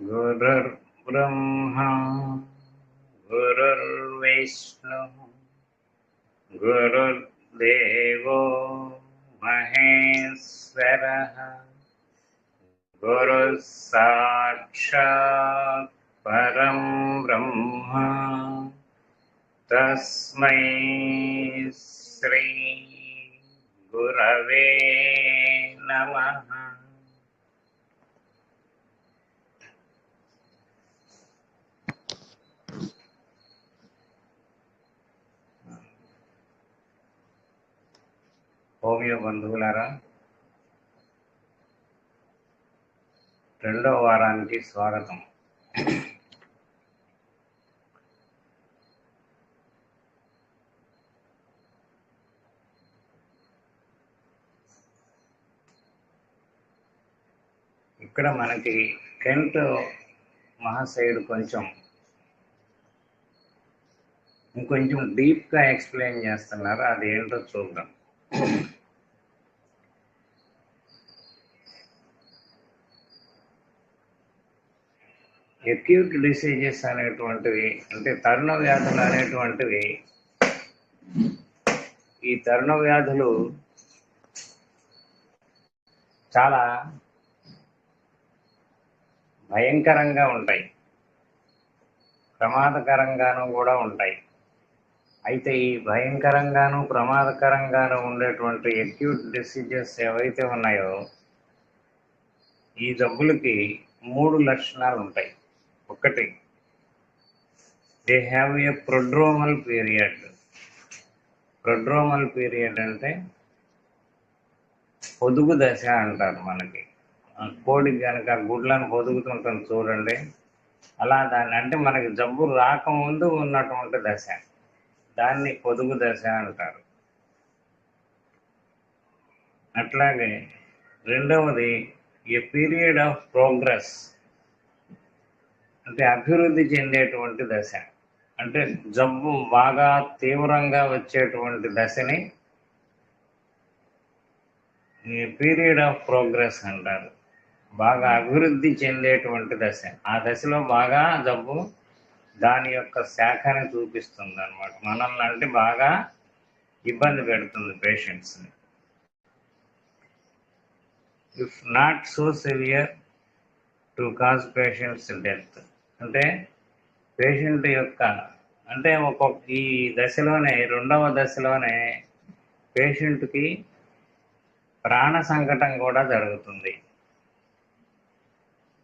गुरुर्ब्रह्मा गुरुर्विष्णु गुरुर्देवो महेश्वरः गुरुः साक्षात् परं ब्रह्म तस्मै श्री गुरवे नमः। హోమియో బంధువులారా, రెండవ వారానికి స్వాగతం. ఇక్కడ మనకి కెంట్ మహాశయుడు ఇంకొంచెం డీప్గా ఎక్స్ప్లెయిన్ చేస్తున్నారు. అది ఏంటో చూద్దాం. అక్యూట్ డిసీజెస్ అనేటువంటివి, అంటే తరుణ వ్యాధులు అనేటువంటివి, ఈ తరుణ వ్యాధులు చాలా భయంకరంగా ఉంటాయి, ప్రమాదకరంగాను కూడా ఉంటాయి. అయితే ఈ భయంకరంగాను ప్రమాదకరంగాను ఉండేటువంటి అక్యూట్ డిసీజెస్ ఏవైతే ఉన్నాయో, ఈ జబ్బులకి 3 లక్షణాలు ఉంటాయి. ఒకటి, they have a prodromal period. Prodromal period అంటే పొదుగు దశ అంటారు. మనకి కోడికి కనుక గుడ్లను పొదుగుతుంటుంది చూడండి, అలా దాన్ని, అంటే మనకి జబ్బు రాకముందు ఉన్నటువంటి దశ, దాన్ని పొదుగు దశ అంటారు. అట్లాగే రెండవది ఏ పీరియడ్ ఆఫ్ ప్రోగ్రెస్, అంటే అభివృద్ధి చెందేటువంటి దశ, అంటే జబ్బు బాగా తీవ్రంగా వచ్చేటువంటి దశని పీరియడ్ ఆఫ్ ప్రోగ్రెస్ అంటారు. బాగా అభివృద్ధి చెందేటువంటి దశ, ఆ దశలో బాగా జబ్బు దాని యొక్క శాఖని చూపిస్తుంది అన్నమాట. మనల్ని అంటే బాగా ఇబ్బంది పెడుతుంది పేషెంట్స్ని. If not so severe to cause patients death, అంటే పేషెంట్ యొక్క, అంటే ఈ దశలోనే, రెండవ దశలోనే పేషెంట్కి ప్రాణ సంకటం కూడా జరుగుతుంది.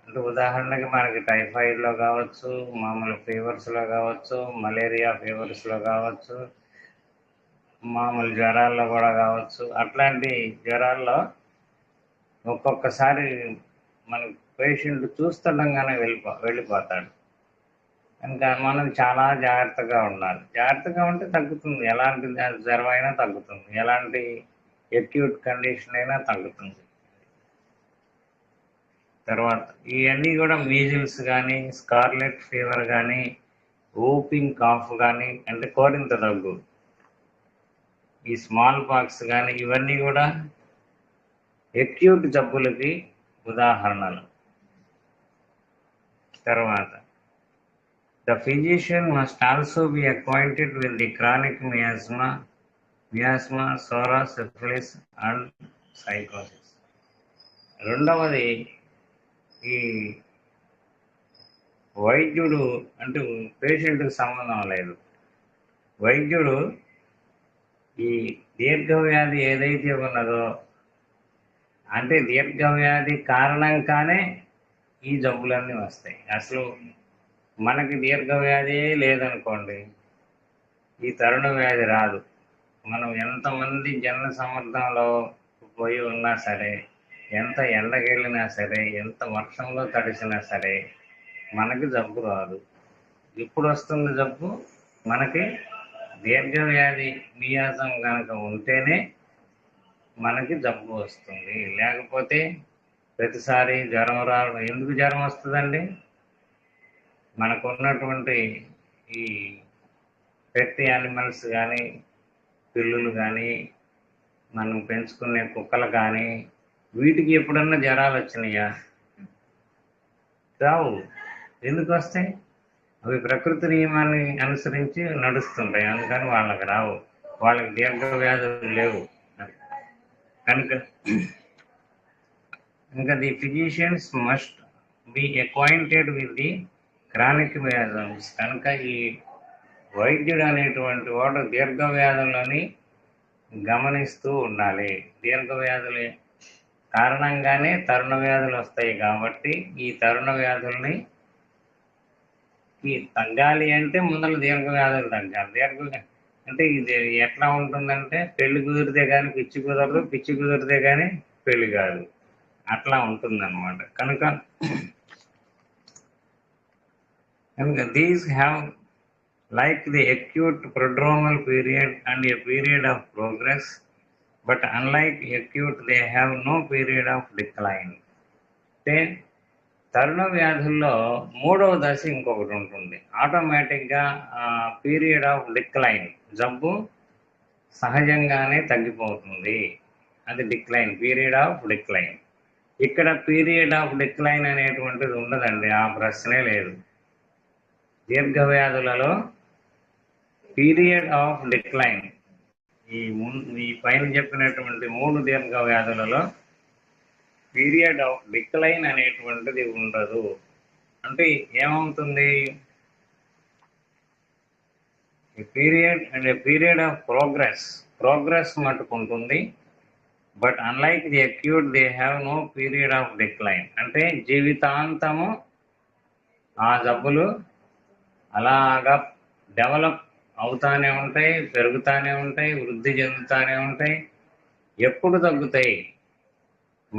అంటే ఉదాహరణకి మనకి టైఫాయిడ్లో కావచ్చు, మామూలు ఫీవర్స్లో కావచ్చు, మలేరియా ఫీవర్స్లో కావచ్చు, మామూలు జ్వరాల్లో కూడా కావచ్చు. అట్లాంటి జ్వరాల్లో ఒక్కొక్కసారి మన పేషెంట్ చూస్తుండగానే వెళ్ళిపోతాడు. కనుక మనం చాలా జాగ్రత్తగా ఉండాలి. జాగ్రత్తగా ఉంటే తగ్గుతుంది, ఎలాంటి జ్వరం అయినా తగ్గుతుంది, ఎలాంటి అక్యూట్ కండిషన్ అయినా తగ్గుతుంది. తర్వాత ఇవన్నీ కూడా మీజిల్స్ కానీ, స్కార్లెట్ ఫీవర్ కానీ, ఓపింగ్ కాఫ్ కానీ, అంటే కోరింత దగ్గు, ఈ స్మాల్ పాక్స్ కానీ, ఇవన్నీ కూడా అక్యూట్ జబ్బులకి ఉదాహరణలు. తర్వాత the physician must also be acquainted with the chronic miasma, sora, syphilis and psychosis. రెండవది, ఈ వైద్యుడు, అంటే పేషెంట్కి సంబంధం లేదు, వైద్యుడు ఈ దీర్ఘవ్యాధి ఏదైతే ఉన్నదో, అంటే దీర్ఘవ్యాధి కారణంగానే ఈ జబ్బులన్నీ వస్తాయి. అసలు మనకి దీర్ఘవ్యాధి లేదనుకోండి, ఈ తరుణ వ్యాధి రాదు. మనం ఎంతమంది జన సమర్థంలో పోయి ఉన్నా సరే, ఎంత ఎండకెళ్ళినా సరే, ఎంత వర్షంలో తడిసినా సరే, మనకి జబ్బు రాదు. ఇప్పుడు వస్తుంది జబ్బు, మనకి దీర్ఘవ్యాధి మియాసం కనుక ఉంటేనే మనకి జబ్బు వస్తుంది. లేకపోతే ప్రతిసారి జ్వరం రావడం, ఎందుకు జ్వరం వస్తుందండి? మనకున్నటువంటి ఈ పెట్ యానిమల్స్ కానీ, పిల్లులు కానీ, మనం పెంచుకునే కుక్కలు కానీ, వీటికి ఎప్పుడన్నా జ్వరాలు వచ్చినాయా? రావు. ఎందుకు వస్తాయి? అవి ప్రకృతి నియమాన్ని అనుసరించి నడుస్తుంటాయి, అందుకని వాళ్ళకి రావు. వాళ్ళకి దీర్ఘ వ్యాధులు లేవు. కనుక ఇంకా the physicians must be acquainted with the chronic వ్యాధమ్స్. కనుక ఈ వైద్యుడు అనేటువంటి వాడు దీర్ఘ వ్యాధులని గమనిస్తూ ఉండాలి. దీర్ఘ వ్యాధుల కారణంగానే తరుణ వ్యాధులు వస్తాయి కాబట్టి ఈ తరుణ వ్యాధుల్ని తగ్గాలి అంటే ముందర దీర్ఘ వ్యాధులు తగ్గాలి. అంటే ఇది ఎట్లా ఉంటుందంటే పెళ్లి కుదిరితే కానీ పిచ్చి కుదరదు, పిచ్చి కుదిరితే కానీ పెళ్లి కాదు, అట్లా ఉంటుందన్నమాట. కనుక these have like the acute prodromal period and a period of progress, but unlike acute they have no period of decline. అంటే తరుణ వ్యాధుల్లో మూడవ దశ ఇంకొకటి ఉంటుంది. ఆటోమేటిక్గా పీరియడ్ ఆఫ్ డిక్లైన్, జబ్బు సహజంగానే తగ్గిపోతుంది, అది డిక్లైన్, పీరియడ్ ఆఫ్ డిక్లైన్. ఇక్కడ పీరియడ్ ఆఫ్ డిక్లైన్ అనేటువంటిది ఉండదండి, ఆ ప్రశ్నే లేదు. దీర్ఘ వ్యాధులలో పీరియడ్ ఆఫ్ డిక్లైన్, ఈ పైన చెప్పినటువంటి 3 దీర్ఘ వ్యాధులలో పీరియడ్ ఆఫ్ డిక్లైన్ అనేటువంటిది ఉండదు. అంటే ఏమవుతుంది? పీరియడ్ ఆఫ్ ప్రోగ్రెస్ మట్టుకుంటుంది. But unlike the acute they have no period of decline. అంటే జీవితాంతము ఆ జబ్బులు అలాగా డెవలప్ అవుతానే ఉంటాయి, పెరుగుతానే ఉంటాయి, వృద్ధి చెందుతానే ఉంటాయి. ఎప్పుడు తగ్గుతాయి?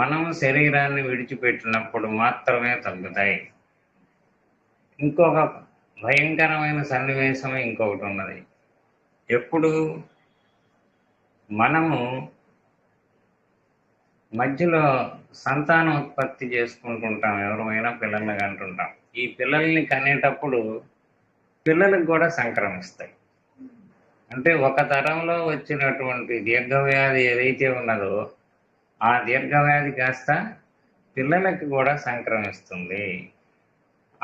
మనం శరీరాన్ని విడిచిపెట్టినప్పుడు మాత్రమే తగ్గుతాయి. ఇంకొక భయంకరమైన సన్నివేశం ఇంకొకటి ఉన్నది. ఎప్పుడు మనము మధ్యలో సంతానోత్పత్తి చేసుకుంటుంటాం, ఎవరైనా పిల్లల్ని కంటుంటాం. ఈ పిల్లల్ని కనేటప్పుడు పిల్లలకు కూడా సంక్రమిస్తాయి. అంటే ఒక తరంలో వచ్చినటువంటి దీర్ఘవ్యాధి ఏదైతే ఉన్నదో ఆ దీర్ఘవ్యాధి కాస్త పిల్లలకు కూడా సంక్రమిస్తుంది.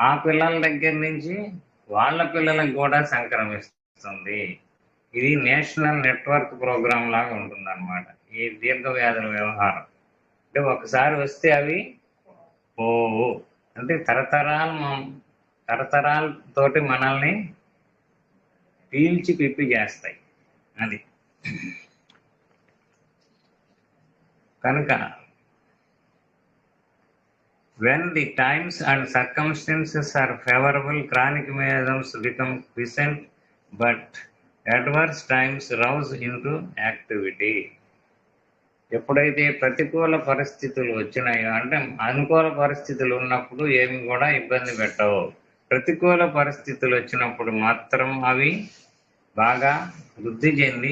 ఆ పిల్లల దగ్గర నుంచి వాళ్ళ పిల్లలకు కూడా సంక్రమిస్తుంది. ఇది నేషనల్ నెట్వర్క్ ప్రోగ్రామ్ లాగా ఉంటుందన్నమాట ఈ దీర్ఘవ్యాధుల వ్యవహారం. అంటే ఒకసారి వస్తే అవి పోవు, అంటే తరతరాలతోటి మనల్ని పీల్చి పిప్పి చేస్తాయి. అది కనుక when the times and circumstances are favorable, chronic miasms become quiescent, but adverse times rouse into activity. ఎప్పుడైతే ప్రతికూల పరిస్థితులు వచ్చినాయో, అంటే అనుకూల పరిస్థితులు ఉన్నప్పుడు ఏమి కూడా ఇబ్బంది పెట్టవు, ప్రతికూల పరిస్థితులు వచ్చినప్పుడు మాత్రం అవి బాగా వృద్ధి చెంది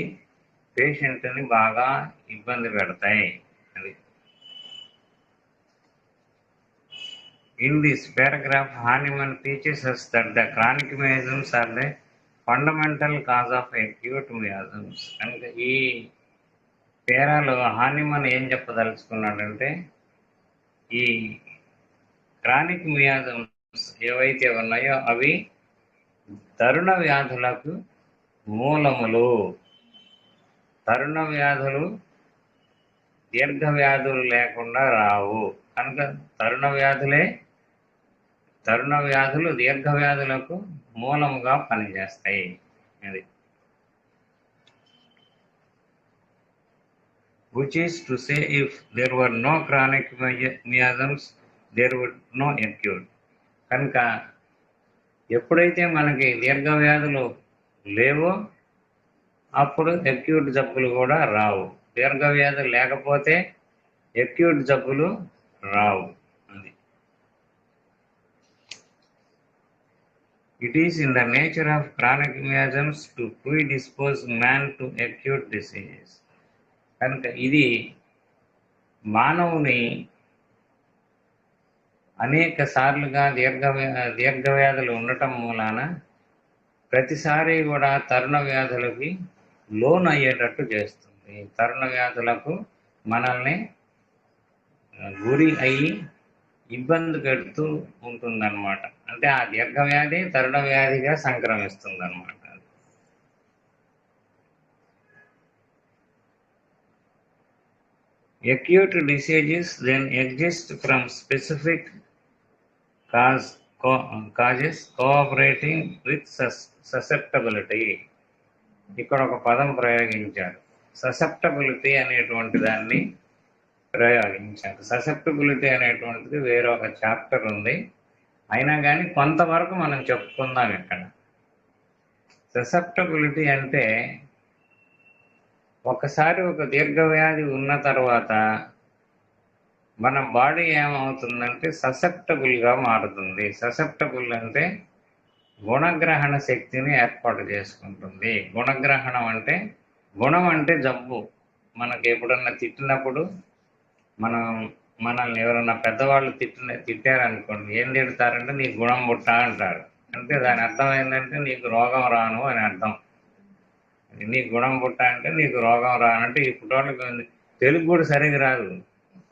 పేషెంట్ని బాగా ఇబ్బంది పెడతాయి. అది In this paragraph, Hahnemann teaches us that the chronic miasms are the fundamental cause of acute miasms. కనుక ఈ పేరాలో హానిమన్ ఏం చెప్పదలుచుకున్నాడంటే ఈ క్రానిక్ మియాజమ్స్ ఏవైతే ఉన్నాయో అవి తరుణ వ్యాధులకు మూలములు. తరుణ వ్యాధులు దీర్ఘ వ్యాధులు లేకుండా రావు. కనుక తరుణ వ్యాధులు దీర్ఘ వ్యాధులకు మూలముగా పనిచేస్తాయి. అది which is to say, if there were no chronic miasms, there would no acute. కనుక ఎప్పుడైతే మనకి దీర్ఘ వ్యాధులు లేవో అప్పుడు అక్యూట్ జబ్బులు కూడా రావు. దీర్ఘ వ్యాధులు లేకపోతే అక్యూట్ జబ్బులు రావు. అది It is in the nature of chronic miasms to predispose man to acute diseases. కనుక ఇది మానవుని అనేక సార్లుగా దీర్ఘ వ్యాధులు ఉండటం మూలాన ప్రతిసారి కూడా తరుణ వ్యాధులకి లోన్ అయ్యేటట్టు చేస్తుంది. తరుణ వ్యాధులకు మనల్ని గురి అయ్యి ఇబ్బంది పెడుతూ ఉంటుందన్నమాట. అంటే ఆ దీర్ఘవ్యాధి తరుణ వ్యాధిగా సంక్రమిస్తుందన్నమాట. Acute diseases then exist from specific causes cooperating with susceptibility. ఇక్కడ ఒక పదం ప్రయోగించారు, ససెప్టబిలిటీ అనేటువంటి దాన్ని ప్రయోగించారు. ససెప్టబిలిటీ అనేటువంటిది వేరొక చాప్టర్ ఉంది, అయినా కానీ కొంతవరకు మనం చెప్పుకుందాం ఇక్కడ. ససెప్టబిలిటీ అంటే ఒకసారి ఒక దీర్ఘవ్యాధి ఉన్న తర్వాత మన బాడీ ఏమవుతుందంటే ససెప్టబుల్గా మారుతుంది. ససెప్టబుల్ అంటే గుణగ్రహణ శక్తిని ఏర్పాటు చేసుకుంటుంది. గుణగ్రహణం అంటే, గుణం అంటే జబ్బు. మనకి ఎప్పుడన్నా తిట్టినప్పుడు మనల్ని ఎవరన్నా పెద్దవాళ్ళు తిట్టారనుకోండి, ఏం తిడతారంటే నీకు గుణం పుట్ట అంటారు. అంటే దాని అర్థం ఏంటంటే నీకు రోగం రాను అని అర్థం. నీకు గుణం పుట్ట అంటే నీకు రోగం రానంటే ఇప్పుడు వాళ్ళకి తెలుగు కూడా సరిగ్గా రాదు,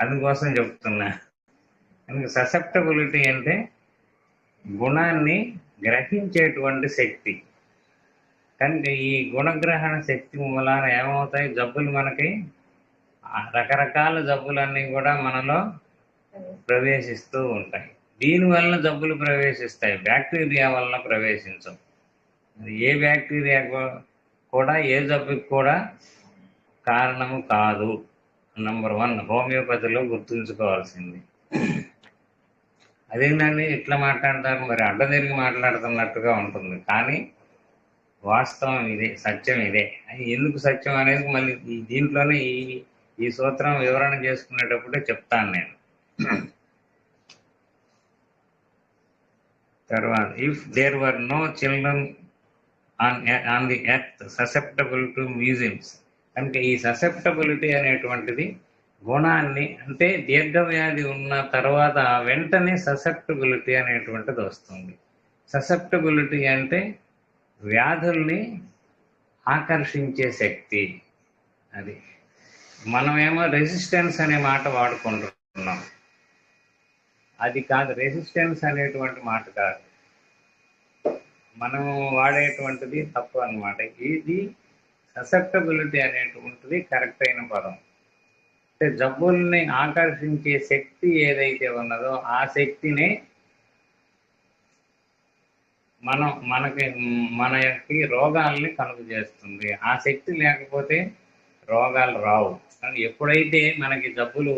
అందుకోసం చెప్తున్నా. ససెప్టబిలిటీ అంటే గుణాన్ని గ్రహించేటువంటి శక్తి. కనుక ఈ గుణగ్రహణ శక్తి మూలాన ఏమవుతాయి, జబ్బులు మనకి రకరకాల జబ్బులన్నీ కూడా మనలో ప్రవేశిస్తూ ఉంటాయి. దీనివల్ల జబ్బులు ప్రవేశిస్తాయి, బ్యాక్టీరియా వలన ప్రవేశించవు. ఏ బ్యాక్టీరియా కూడా ఏ జబ్బుకి కూడా కారణము కాదు. నంబర్ 1 హోమియోపతిలో గుర్తుంచుకోవాల్సింది. అదేంటండి ఇట్లా మాట్లాడతారు, మరి అడ్డదిరిగి మాట్లాడుతున్నట్టుగా ఉంటుంది, కానీ వాస్తవం ఇదే, సత్యం ఇదే. ఎందుకు సత్యం అనేది మళ్ళీ దీంట్లోనే ఈ సూత్రం వివరణ చేసుకునేటప్పుడే చెప్తాను నేను. తర్వాత, if there were no children on the earth susceptible to measles. కనుక ఈ ససెప్టబిలిటీ అనేటువంటిది గుణాన్ని, అంటే దీర్ఘవ్యాధి ఉన్న తర్వాత వెంటనే ససెప్టబిలిటీ అనేటువంటిది వస్తుంది. ససెప్టబిలిటీ అంటే వ్యాధుల్ని ఆకర్షించే శక్తి. అది మనమేమో రెసిస్టెన్స్ అనే మాట వాడుకుంటున్నాం, అది కాదు. రెసిస్టెన్స్ అనేటువంటి మాట కాదు, మనము వాడేటువంటిది తప్పు అన్నమాట. ఇది ససెప్టబిలిటీ అనేటువంటిది కరెక్ట్ అయిన పదం. అంటే జబ్బుల్ని ఆకర్షించే శక్తి ఏదైతే ఉన్నదో ఆ శక్తిని మనకి రోగాల్ని కలుగు చేస్తుంది. ఆ శక్తి లేకపోతే రోగాలు రావు. కానీ ఎప్పుడైతే మనకి జబ్బులు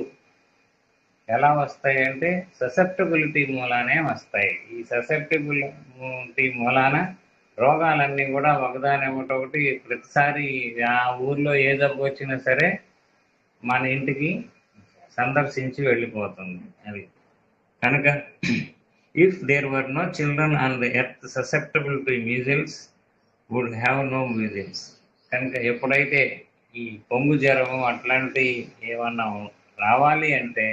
ఎలా వస్తాయంటే ససెప్టబిలిటీ మూలానే వస్తాయి. ఈ ససెప్టబిలిటీ మూలాన రోగాలన్నీ కూడా ఒకదానేమొకటి ప్రతిసారి ఆ ఊర్లో ఏ జబ్బు వచ్చినా సరే మన ఇంటికి సందర్శించి వెళ్ళిపోతుంది. అది కనుక if there were no children on the earth susceptible to measles would have no measles. కనుక ఎప్పుడైతే ఈ పొంగు జ్వరము అట్లాంటి ఏమన్నా రావాలి అంటే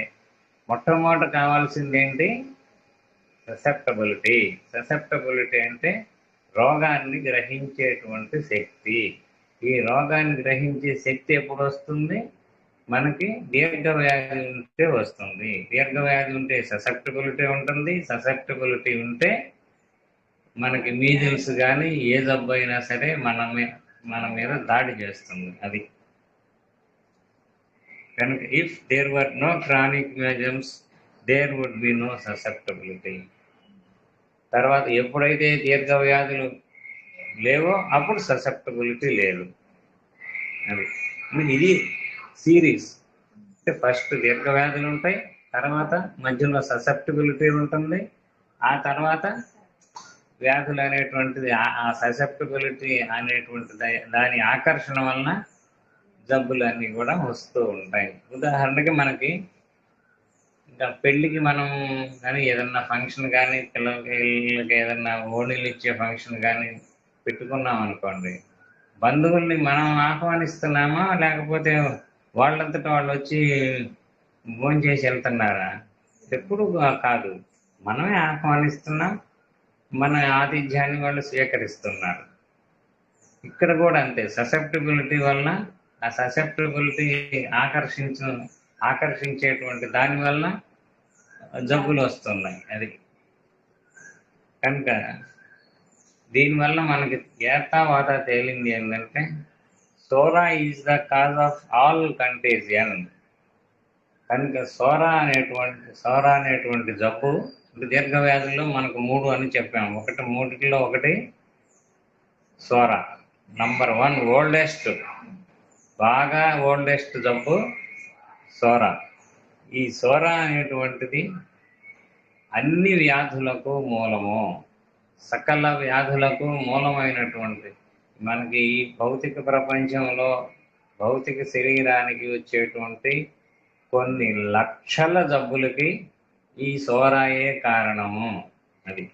మొట్టమొదట కావాల్సింది ఏంటి, ససెప్టబిలిటీ. ససెప్టబిలిటీ అంటే రోగాన్ని గ్రహించేటువంటి శక్తి. ఈ రోగాన్ని గ్రహించే శక్తి ఎప్పుడు వస్తుంది, మనకి దీర్ఘవ్యాధి ఉంటే వస్తుంది. దీర్ఘవ్యాధి ఉంటే ససెప్టబిలిటీ ఉంటుంది, ససెప్టబిలిటీ ఉంటే మనకి మీజిల్స్ కానీ ఏ జబ్బు అయినా సరే మన మీద దాడి చేస్తుంది. అది కనుక if there were no chronic measles there would be no susceptibility. తర్వాత ఎప్పుడైతే దీర్ఘవ్యాధులు లేవో అప్పుడు ససెప్టబిలిటీ లేదు. అది ఇది సిరీస్. అంటే ఫస్ట్ దీర్ఘవ్యాధులు ఉంటాయి, తర్వాత మధ్యలో ససెప్టబిలిటీ ఉంటుంది, ఆ తర్వాత వ్యాధులు అనేటువంటిది ఆ ససెప్టబిలిటీ అనేటువంటి దాని ఆకర్షణ వలన జబ్బులు అన్నీ కూడా వస్తూ ఉంటాయి. ఉదాహరణకి మనకి ఇంకా పెళ్ళికి మనం కానీ ఏదన్నా ఫంక్షన్ కానీ పిల్లలకి ఏదన్నా ఓణీలు ఇచ్చే ఫంక్షన్ కానీ పెట్టుకున్నాం అనుకోండి, బంధువుల్ని మనం ఆహ్వానిస్తున్నామా లేకపోతే వాళ్ళంతటా వాళ్ళు వచ్చి భోంచేసి వెళ్తున్నారా? ఎప్పుడు కాదు, మనమే ఆహ్వానిస్తున్నాం, మన ఆతిథ్యాన్ని వాళ్ళు స్వీకరిస్తున్నారు. ఇక్కడ కూడా అంతే, ససెప్టబిలిటీ వలన ఆ ససెప్టబిలిటీ ఆకర్షించేటువంటి దానివల్ల జబ్బులు వస్తున్నాయి. అది కనుక దీనివల్ల మనకి ఏతావాత తేలింది ఏంటంటే Sora is the cause of all contagion. కనుక సోరా అనేటువంటి జబ్బు దీర్ఘ వ్యాధుల్లో మనకు 3 అని చెప్పాము. మూడిట్లో ఒకటి సోరా. నంబర్ 1 బాగా ఓల్డెస్ట్ జబ్బు సోరా. ఈ సోరా అనేటువంటిది అన్ని వ్యాధులకు మూలము, సకల వ్యాధులకు మూలమైనటువంటి మనకి ఈ భౌతిక ప్రపంచంలో భౌతిక శరీరానికి వచ్చేటువంటి కొన్ని లక్షల జబ్బులకి ఈ సోరాయే కారణము. అది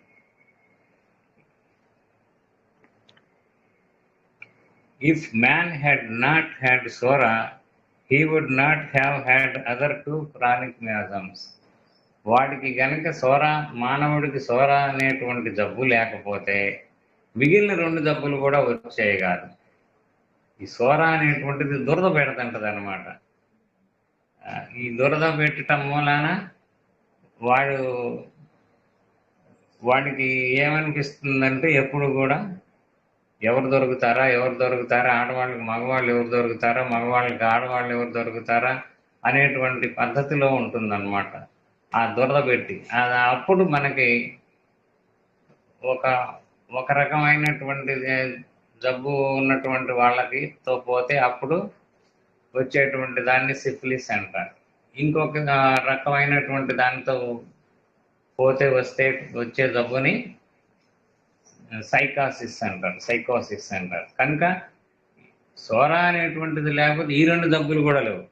if man had not had Sora he would not have had other 2 chronic miasms. వాడికి గనక మానవుడికి సోరా అనేటువంటి జబ్బు లేకపోతే మిగిలిన 2 జబ్బులు కూడా వచ్చాయి కాదు. ఈ సోరా అనేటువంటిది దురద పెడుతుంటది అనమాట. ఈ దురద పెట్టడం మూలాన వాడికి ఏమనిపిస్తుందంటే ఎప్పుడు కూడా ఎవరు దొరుకుతారా, ఆడవాళ్ళకి మగవాళ్ళు ఎవరు దొరుకుతారా, మగవాళ్ళకి ఆడవాళ్ళు ఎవరు దొరుకుతారా అనేటువంటి పద్ధతిలో ఉంటుందన్నమాట. ఆ దురద పెట్టి అప్పుడు మనకి ఒక రకమైనటువంటి జబ్బు ఉన్నటువంటి వాళ్ళకి పోతే అప్పుడు వచ్చేటువంటి దాన్ని సిఫిలిస్ అంటారు. ఇంకొక రకమైనటువంటి దానితో వచ్చే జబ్బుని సైకోసిస్ అంటారు. కనుక సోరా అనేటువంటిది లేకపోతే ఈ 2 జబ్బులు కూడా లేవు.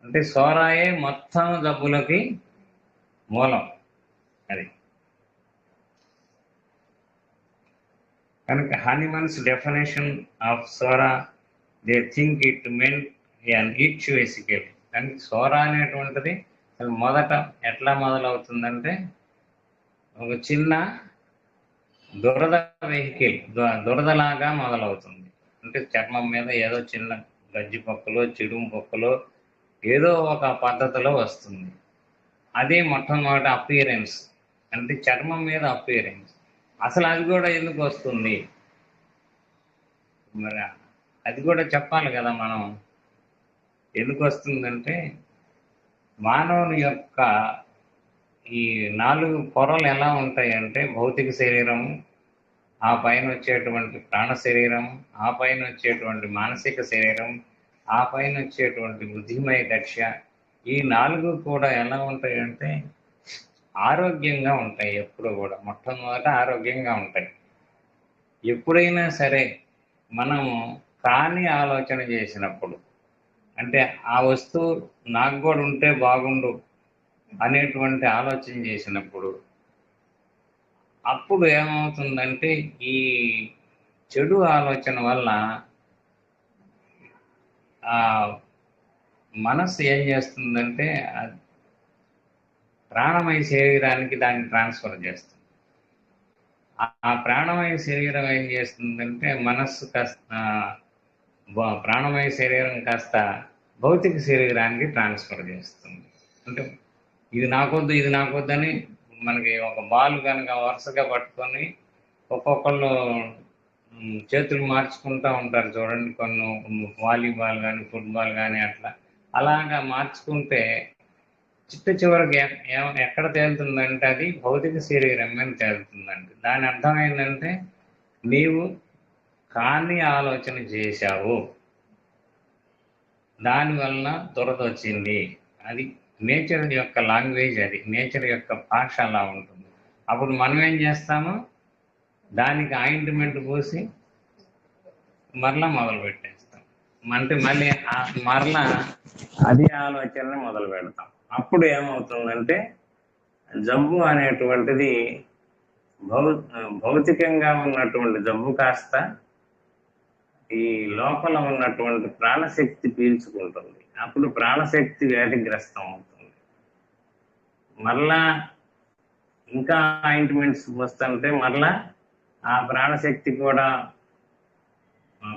అంటే సోరాయే మొత్తం జబ్బులకి మూలం. అది కనుక Hahnemann's definition of psora, they think it meant an itch vesicle. కానీ సోరా అనేటువంటిది మొదట ఎట్లా మొదలవుతుందంటే ఒక చిన్న దురదలాగా మొదలవుతుంది. అంటే చర్మం మీద ఏదో చిన్న గజ్జి పొక్కలో చిడుము పొక్కలో ఏదో ఒక పద్ధతిలో వస్తుంది. అదే మొట్టమొదటి అపియరెన్స్, అంటే చర్మం మీద అపియరెన్స్. అసలు అది కూడా ఎందుకు వస్తుంది, మరి అది కూడా చెప్పాలి కదా మనం. ఎందుకు వస్తుందంటే మానవుని యొక్క ఈ 4 పొరలు ఎలా ఉంటాయంటే భౌతిక శరీరం, ఆ పైన వచ్చేటువంటి ప్రాణ శరీరం, ఆ పైన వచ్చేటువంటి మానసిక శరీరం, ఆ పైన వచ్చేటువంటి బుద్ధిమయ దక్ష. ఈ 4 కూడా ఎలా ఉంటాయంటే ఆరోగ్యంగా ఉంటాయి. ఎప్పుడు కూడా మొట్టమొదట ఆరోగ్యంగా ఉంటాయి. ఎప్పుడైనా సరే మనము కాని ఆలోచన చేసినప్పుడు, అంటే ఆ వస్తువు నాకు కూడా ఉంటే బాగుండు అనేటువంటి ఆలోచన చేసినప్పుడు అప్పుడు ఏమవుతుందంటే ఈ చెడు ఆలోచన వల్ల ఆ మనస్సు ఏం చేస్తుందంటే ప్రాణమయ శరీరానికి దాన్ని ట్రాన్స్ఫర్ చేస్తుంది. ఆ ప్రాణమయ శరీరం ఏం చేస్తుందంటే మనస్సు కాస్త ప్రాణమయ శరీరం కాస్త భౌతిక శరీరానికి ట్రాన్స్ఫర్ చేస్తుంది. అంటే ఇది నాకొద్దని మనకి ఒక బాల్ కనుక వరుసగా పట్టుకొని ఒక్కొక్కళ్ళు చేతులు మార్చుకుంటూ ఉంటారు చూడండి. కొన్ని వాలీబాల్ కానీ ఫుట్బాల్ కానీ అలాగా మార్చుకుంటే చివరికి ఎక్కడ తేలుతుందంటే అది భౌతిక శరీరం మీద తేలుతుందండి. దాని అర్థం ఏంటంటే నీవు కాని ఆలోచన చేశావు, దానివల్ల దురద వచ్చింది. అది నేచర్ యొక్క లాంగ్వేజ్, అది నేచర్ యొక్క భాష అలా ఉంటుంది. అప్పుడు మనం ఏం చేస్తాము, దానికి ఆయింట్మెంట్ పూసి మరలా మొదలు పెట్టేస్తాం. అంటే మళ్ళీ మరలా అది ఆలోచనని మొదలు పెడతాం. అప్పుడు ఏమవుతుందంటే జబ్బు అనేటువంటిది భౌతికంగా ఉన్నటువంటి జబ్బు కాస్త ఈ లోపల ఉన్నటువంటి ప్రాణశక్తి పీల్చుకుంటుంది. అప్పుడు ప్రాణశక్తి వ్యాధిగ్రస్తం అవుతుంది. మరలా ఇంకా ఆయింట్మెంట్స్ వస్తుంటే మరలా ఆ ప్రాణశక్తి కూడా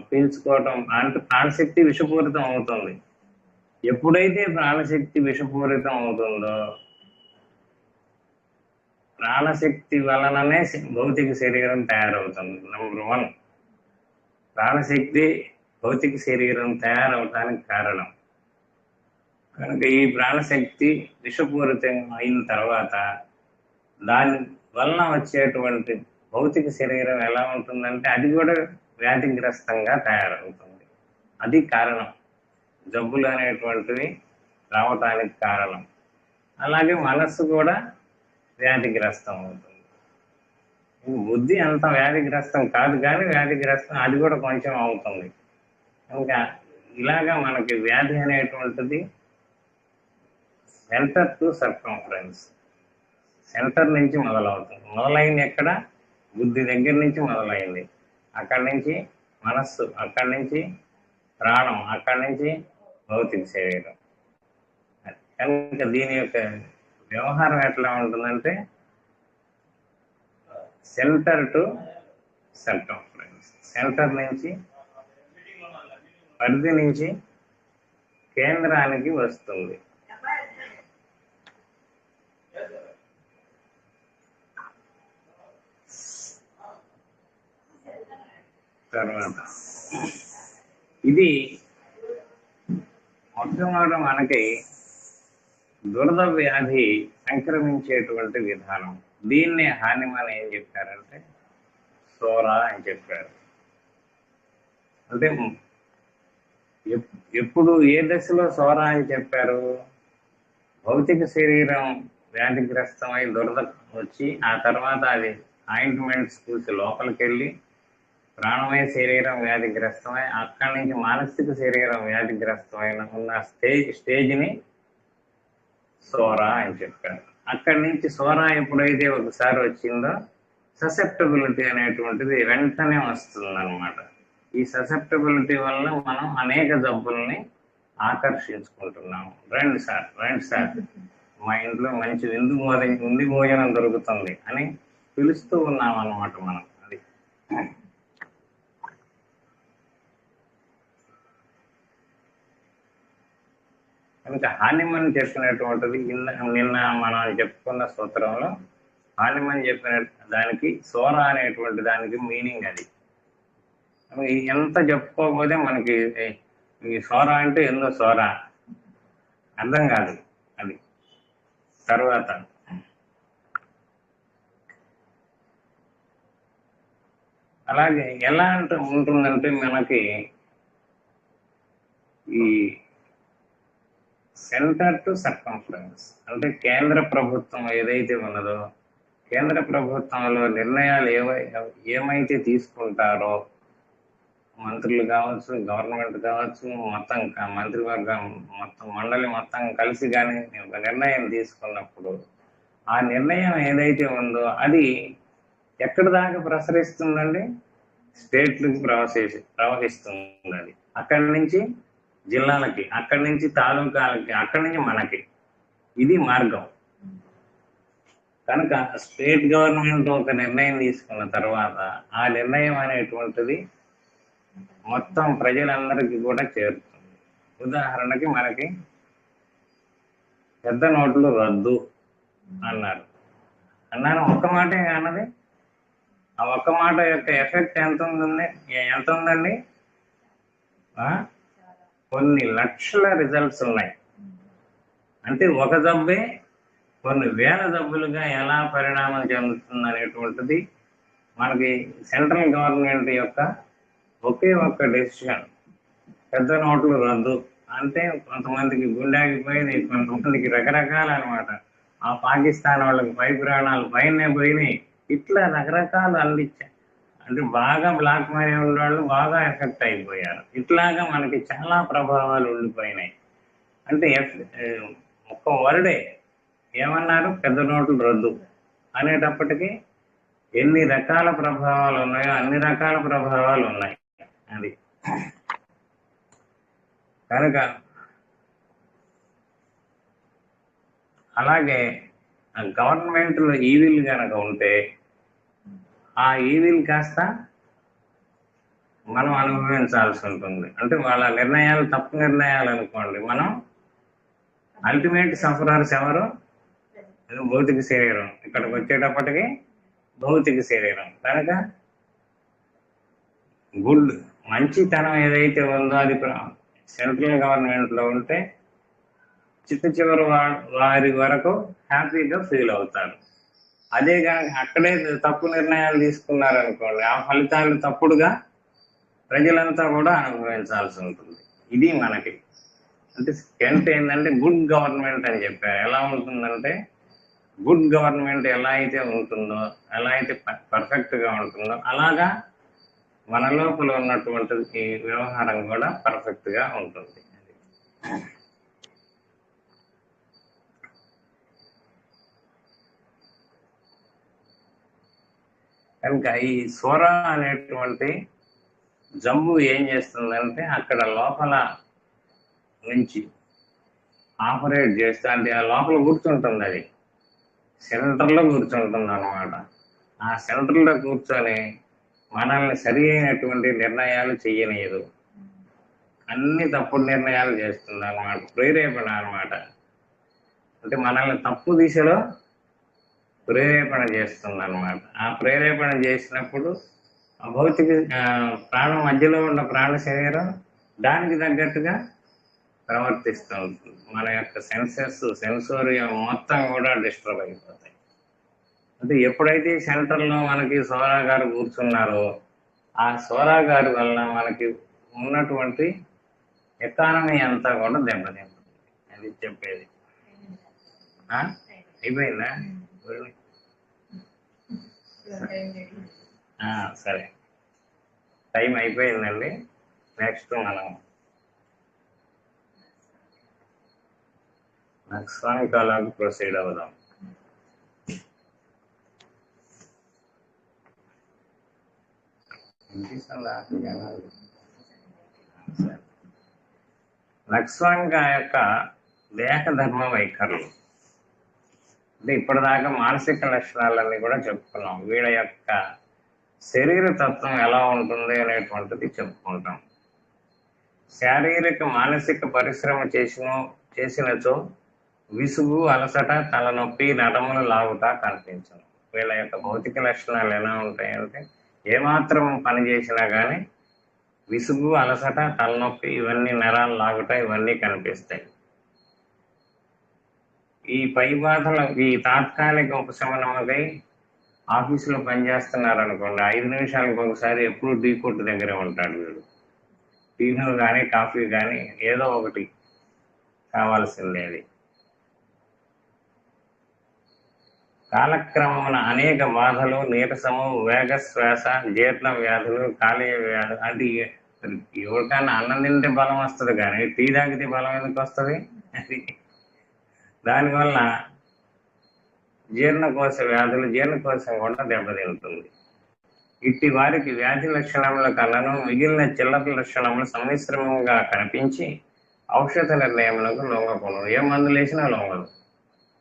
పీల్చుకోవటం, అంటే ప్రాణశక్తి విషపూరితం అవుతుంది. ఎప్పుడైతే ప్రాణశక్తి విషపూరితం అవుతుందో ప్రాణశక్తి వలననే భౌతిక శరీరం తయారవుతుంది. నెంబర్ 1, ప్రాణశక్తి భౌతిక శరీరం తయారవటానికి కారణం. కనుక ఈ ప్రాణశక్తి విషపూరితం అయిన తర్వాత దాని వలన వచ్చేటువంటి భౌతిక శరీరం ఎలా ఉంటుందంటే అది కూడా వ్యాధిగ్రస్తంగా తయారవుతుంది. అది కారణం, జబ్బులు అనేటువంటివి రావటానికి కారణం. అలాగే మనస్సు కూడా వ్యాధిగ్రస్తం అవుతుంది. బుద్ధి అంత వ్యాధిగ్రస్తం కాదు, కానీ వ్యాధిగ్రస్తం అది కూడా కొంచెం అవుతుంది. కనుక ఇలాగా మనకి వ్యాధి అనేటువంటిది సెంటర్ టు సర్కంఫరెన్స్, సెంటర్ నుంచి మొదలవుతుంది. మొదలైంది ఎక్కడ? బుద్ధి దగ్గర నుంచి మొదలైంది. అక్కడి నుంచి మనస్సు, అక్కడి నుంచి ప్రాణం, అక్కడి నుంచి భౌతిక శరీరం. కనుక దీని యొక్క వ్యవహారం ఎట్లా ఉంటుందంటే సెంటర్ టు సర్కంఫరెన్స్, సెంటర్ నుంచి పరిధి నుంచి కేంద్రానికి వస్తుంది. తర్వాత ఇది మొట్టమొదట మనకి దురద వ్యాధి సంక్రమించేటువంటి విధానం. దీన్నే హానిమన్ ఏం చెప్పారంటే సోరా అని చెప్పారు. అంటే ఎప్పుడు ఏ దశలో సోరా అని చెప్పారు? భౌతిక శరీరం వ్యాధిగ్రస్తమై దురద వచ్చి ఆ తర్వాత అది ఆయింట్మెంట్స్ పూసి లోపలికి వెళ్ళి ప్రాణమయ శరీరం వ్యాధిగ్రస్తమై అక్కడి నుంచి మానసిక శరీరం వ్యాధిగ్రస్తమైన ఉన్న స్టేజ్ని సోరా అని చెప్పారు. అక్కడి నుంచి సోరా ఎప్పుడైతే ఒకసారి వచ్చిందో ససెప్టబిలిటీ అనేటువంటిది వెంటనే వస్తుంది అనమాట. ఈ ససెప్టబిలిటీ వల్ల మనం అనేక జబ్బుల్ని ఆకర్షించుకుంటున్నాము. రండి సార్ మా ఇంట్లో మంచి విందు భోజనం దొరుకుతుంది అని పిలుస్తూ ఉన్నాం అన్నమాట మనం. అది కనుక హానిమన్ చెప్పినటువంటిది నిన్న మనం చెప్పుకున్న సూత్రంలో హానిమన్ చెప్పిన దానికి సోరా అనేటువంటి దానికి మీనింగ్ అది. ఎంత చెప్పుకోకపోతే మనకి ఈ సోరా అంటే ఎందో సోరా అర్థం కాదు. అది తర్వాత అలాగే ఎలా ఉంటుందంటే మనకి ఈ సెంటర్ టు సర్కంఫరెన్స్ అంటే కేంద్ర ప్రభుత్వం ఏదైతే ఉన్నదో కేంద్ర ప్రభుత్వంలో నిర్ణయాలు ఏమైతే తీసుకుంటారో మంత్రులు కావచ్చు, గవర్నమెంట్ కావచ్చు, మొత్తం మంత్రివర్గం మొత్తం మండలి మొత్తం కలిసి కానీ ఒక నిర్ణయం తీసుకున్నప్పుడు ఆ నిర్ణయం ఏదైతే ఉందో అది ఎక్కడి దాకా ప్రసరిస్తుందండి? స్టేట్లకు ప్రవహిస్తుంది. అది అక్కడి నుంచి జిల్లాలకి, అక్కడి నుంచి తాలూకాలకి, అక్కడి నుంచి మనకి. ఇది మార్గం. కనుక స్టేట్ గవర్నమెంట్ ఒక నిర్ణయం తీసుకున్న తర్వాత ఆ నిర్ణయం అనేటువంటిది మొత్తం ప్రజలందరికీ కూడా చేరుతుంది. ఉదాహరణకి మనకి పెద్ద నోట్లు రద్దు అన్నారు. ఒక్క మాటే అన్నది. ఆ ఒక్క మాట యొక్క ఎఫెక్ట్ ఎంత ఉందండి? కొన్ని లక్షల రిజల్ట్స్ ఉన్నాయి. అంటే ఒక జబ్బే కొన్ని వేల జబ్బులుగా ఎలా పరిణామం చెందుతుంది అనేటువంటిది మనకి సెంట్రల్ గవర్నమెంట్ యొక్క ఒకే ఒక్క డెసిషన్. పెద్ద నోట్లు రద్దు అంటే కొంతమందికి గుండెగిపోయింది, కొంతమందికి రకరకాల అనమాట. ఆ పాకిస్తాన్ వాళ్ళకి ప్రాణాలు పైనే పోయినాయి. ఇట్లా రకరకాలు అందించాయి. అంటే బాగా బ్లాక్ మనీ ఉన్నవాళ్ళు బాగా ఎఫెక్ట్ అయిపోయారు. ఇట్లాగా మనకి చాలా ప్రభావాలు ఉండిపోయినాయి. అంటే ఒక్క వర్డే ఏమన్నారు? పెద్ద నోట్లు రద్దు అనేటప్పటికీ ఎన్ని రకాల ప్రభావాలు ఉన్నాయో అన్ని రకాల ప్రభావాలు ఉన్నాయి. అది కనుక అలాగే గవర్నమెంట్లో ఈవిల్ కనుక ఉంటే ఆ ఈవిల్ కాస్త మనం అనుభవించాల్సి ఉంటుంది. అంటే వాళ్ళ నిర్ణయాలు తప్పు నిర్ణయాలు అనుకోండి, మనం అల్టిమేట్ సఫరర్స్ ఎవరు? అది భౌతిక శరీరం. ఇక్కడికి వచ్చేటప్పటికి భౌతిక శరీరం కనుక గుడ్ మంచితనం ఏదైతే ఉందో అది సెంట్రల్ గవర్నమెంట్లో ఉంటే చివరి వారి వరకు హ్యాపీగా ఫీల్ అవుతారు. అదే కనుక అక్కడే తప్పు నిర్ణయాలు తీసుకున్నారనుకోండి, ఆ ఫలితాలు తప్పుడుగా ప్రజలంతా కూడా అనుభవించాల్సి ఉంటుంది. ఇది మనకి అంటే స్టెంట్ ఏంటంటే గుడ్ గవర్నమెంట్ అని చెప్పారు. ఎలా ఉంటుందంటే గుడ్ గవర్నమెంట్ ఎలా అయితే ఉంటుందో, ఎలా అయితే పర్ఫెక్ట్గా ఉంటుందో, అలాగా మన లోపల ఉన్నటువంటి ఈ వ్యవహారం కూడా పర్ఫెక్ట్గా ఉంటుంది. కనుక ఈ సోరా అనేటువంటి జంబు ఏం చేస్తుందంటే అక్కడ లోపల నుంచి ఆపరేట్ చేస్తే అంటే ఆ లోపల కూర్చుంటుంది, అది సెంటర్లో కూర్చుంటుంది అన్నమాట. ఆ సెంటర్లో కూర్చొని మనల్ని సరి అయినటువంటి నిర్ణయాలు చెయ్యలేదు, అన్ని తప్పుడు నిర్ణయాలు చేస్తుంది అన్నమాట. ప్రేరేపణ అన్నమాట. అంటే మనల్ని తప్పు దిశలో ప్రేరేపణ చేస్తుంది అన్నమాట. ఆ ప్రేరేపణ చేసినప్పుడు ఆ భౌతిక ప్రాణం మధ్యలో ఉన్న ప్రాణ శరీరం దానికి తగ్గట్టుగా ప్రవర్తిస్తూ ఉంటుంది. మన యొక్క సెన్సోరియం మొత్తం కూడా డిస్టర్బ్ అయిపోతాయి. అంటే ఎప్పుడైతే సెంటర్లో మనకి సోరా గారు కూర్చున్నారో ఆ సోరా గారి వల్ల మనకి ఉన్నటువంటి ఎకానమీ అంతా కూడా దెబ్బతింటుంది. అది చెప్పేది. అయిపోయిందా? సరే, టైం అయిపోయిందండి. నెక్స్ట్ మనం నక్సానికాలకు ప్రొసీడ్ అవుదాం. నక్సానిక యొక్క దేహ ధర్మ వైఖరులు అంటే ఇప్పటిదాకా మానసిక లక్షణాలన్నీ కూడా చెప్పుకున్నాం. వీళ్ళ యొక్క శరీర తత్వం ఎలా ఉంటుంది అనేటువంటిది చెప్పుకుంటాం. శారీరక మానసిక పరిశ్రమ చేసినచో విసుగు, అలసట, తలనొప్పి, నడములు లాగుట కనిపించను. వీళ్ళ యొక్క భౌతిక లక్షణాలు ఎలా ఉంటాయంటే ఏమాత్రం పని చేసినా కానీ విసుగు, అలసట, తలనొప్పి, ఇవన్నీ నరాలు లాగుట ఇవన్నీ కనిపిస్తాయి. ఈ పై బాధలు ఈ తాత్కాలిక ఉపశమనమకై ఆఫీసులో పనిచేస్తున్నారు అనుకోండి, 5 నిమిషాలకు ఒకసారి ఎప్పుడు టీ కొట్టు దగ్గర ఉంటాడు వీడు. టీను కానీ కాఫీ కానీ ఏదో ఒకటి కావాల్సిందేది. కాలక్రమమున అనేక బాధలు, నీరసము, వేగశ్వాస, జీర్ణ వ్యాధులు, కాలేయ వ్యాధులు అంటే ఎవరికైనా అన్నం తింటే బలం వస్తుంది కానీ టీ తాగితే బలం ఎందుకు వస్తుంది? అది దానివల్ల జీర్ణకోశ వ్యాధులు, జీర్ణకోశం కూడా దెబ్బతింటుంది. ఇట్టి వారికి వ్యాధి లక్షణముల కన్నాను మిగిలిన చిల్లర లక్షణములు సమ్మిశ్రమంగా కనిపించి ఔషధ నిర్ణయములకు లొంగకూడదు. ఏ మందులు వేసినా లొంగదు.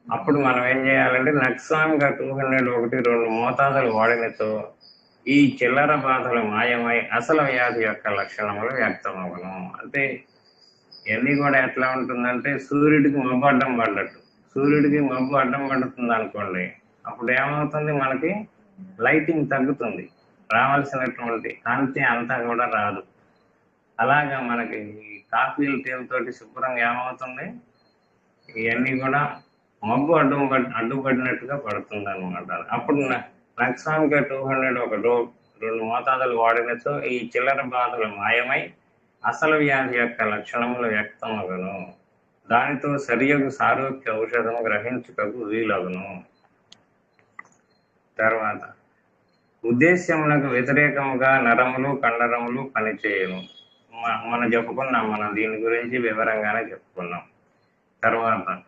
అప్పుడు మనం ఏం చేయాలంటే నక్సాన్గా 201-2 మోతాదులు వాడినతో ఈ చిల్లర బాధలు మాయమై అసలు వ్యాధి యొక్క లక్షణములు వ్యక్తమవును. అంటే ఇవన్నీ కూడా ఎట్లా ఉంటుందంటే సూర్యుడికి మబ్బు అడ్డం పడ్డట్టు. సూర్యుడికి మబ్బు అడ్డం పడుతుంది అనుకోండి, అప్పుడు ఏమవుతుంది, మనకి లైటింగ్ తగ్గుతుంది, రావాల్సినటువంటి కాంతి అంతా కూడా రాదు. అలాగా మనకి కాఫీలు టీలతోటి శుభ్రంగా ఏమవుతుంది, ఇవన్నీ కూడా మబ్బు అడ్డుపడినట్టుగా పడుతుంది అనమాట. అప్పుడు నక్సాన్గా 200-2 మోతాదులు వాడినతో ఈ చిల్లర బాధలు మాయమై అసలు వ్యాధి యొక్క లక్షణములు వ్యక్తమగును. దానితో సరియగు సారూప్య ఔషధము గ్రహించుటకు వీలగును. తర్వాత ఉద్దేశ్యములకు వ్యతిరేకముగా నరములు, కండరములు పనిచేయను. మనం చెప్పుకున్నాం, మనం దీని గురించి వివరంగానే చెప్పుకున్నాం. తర్వాత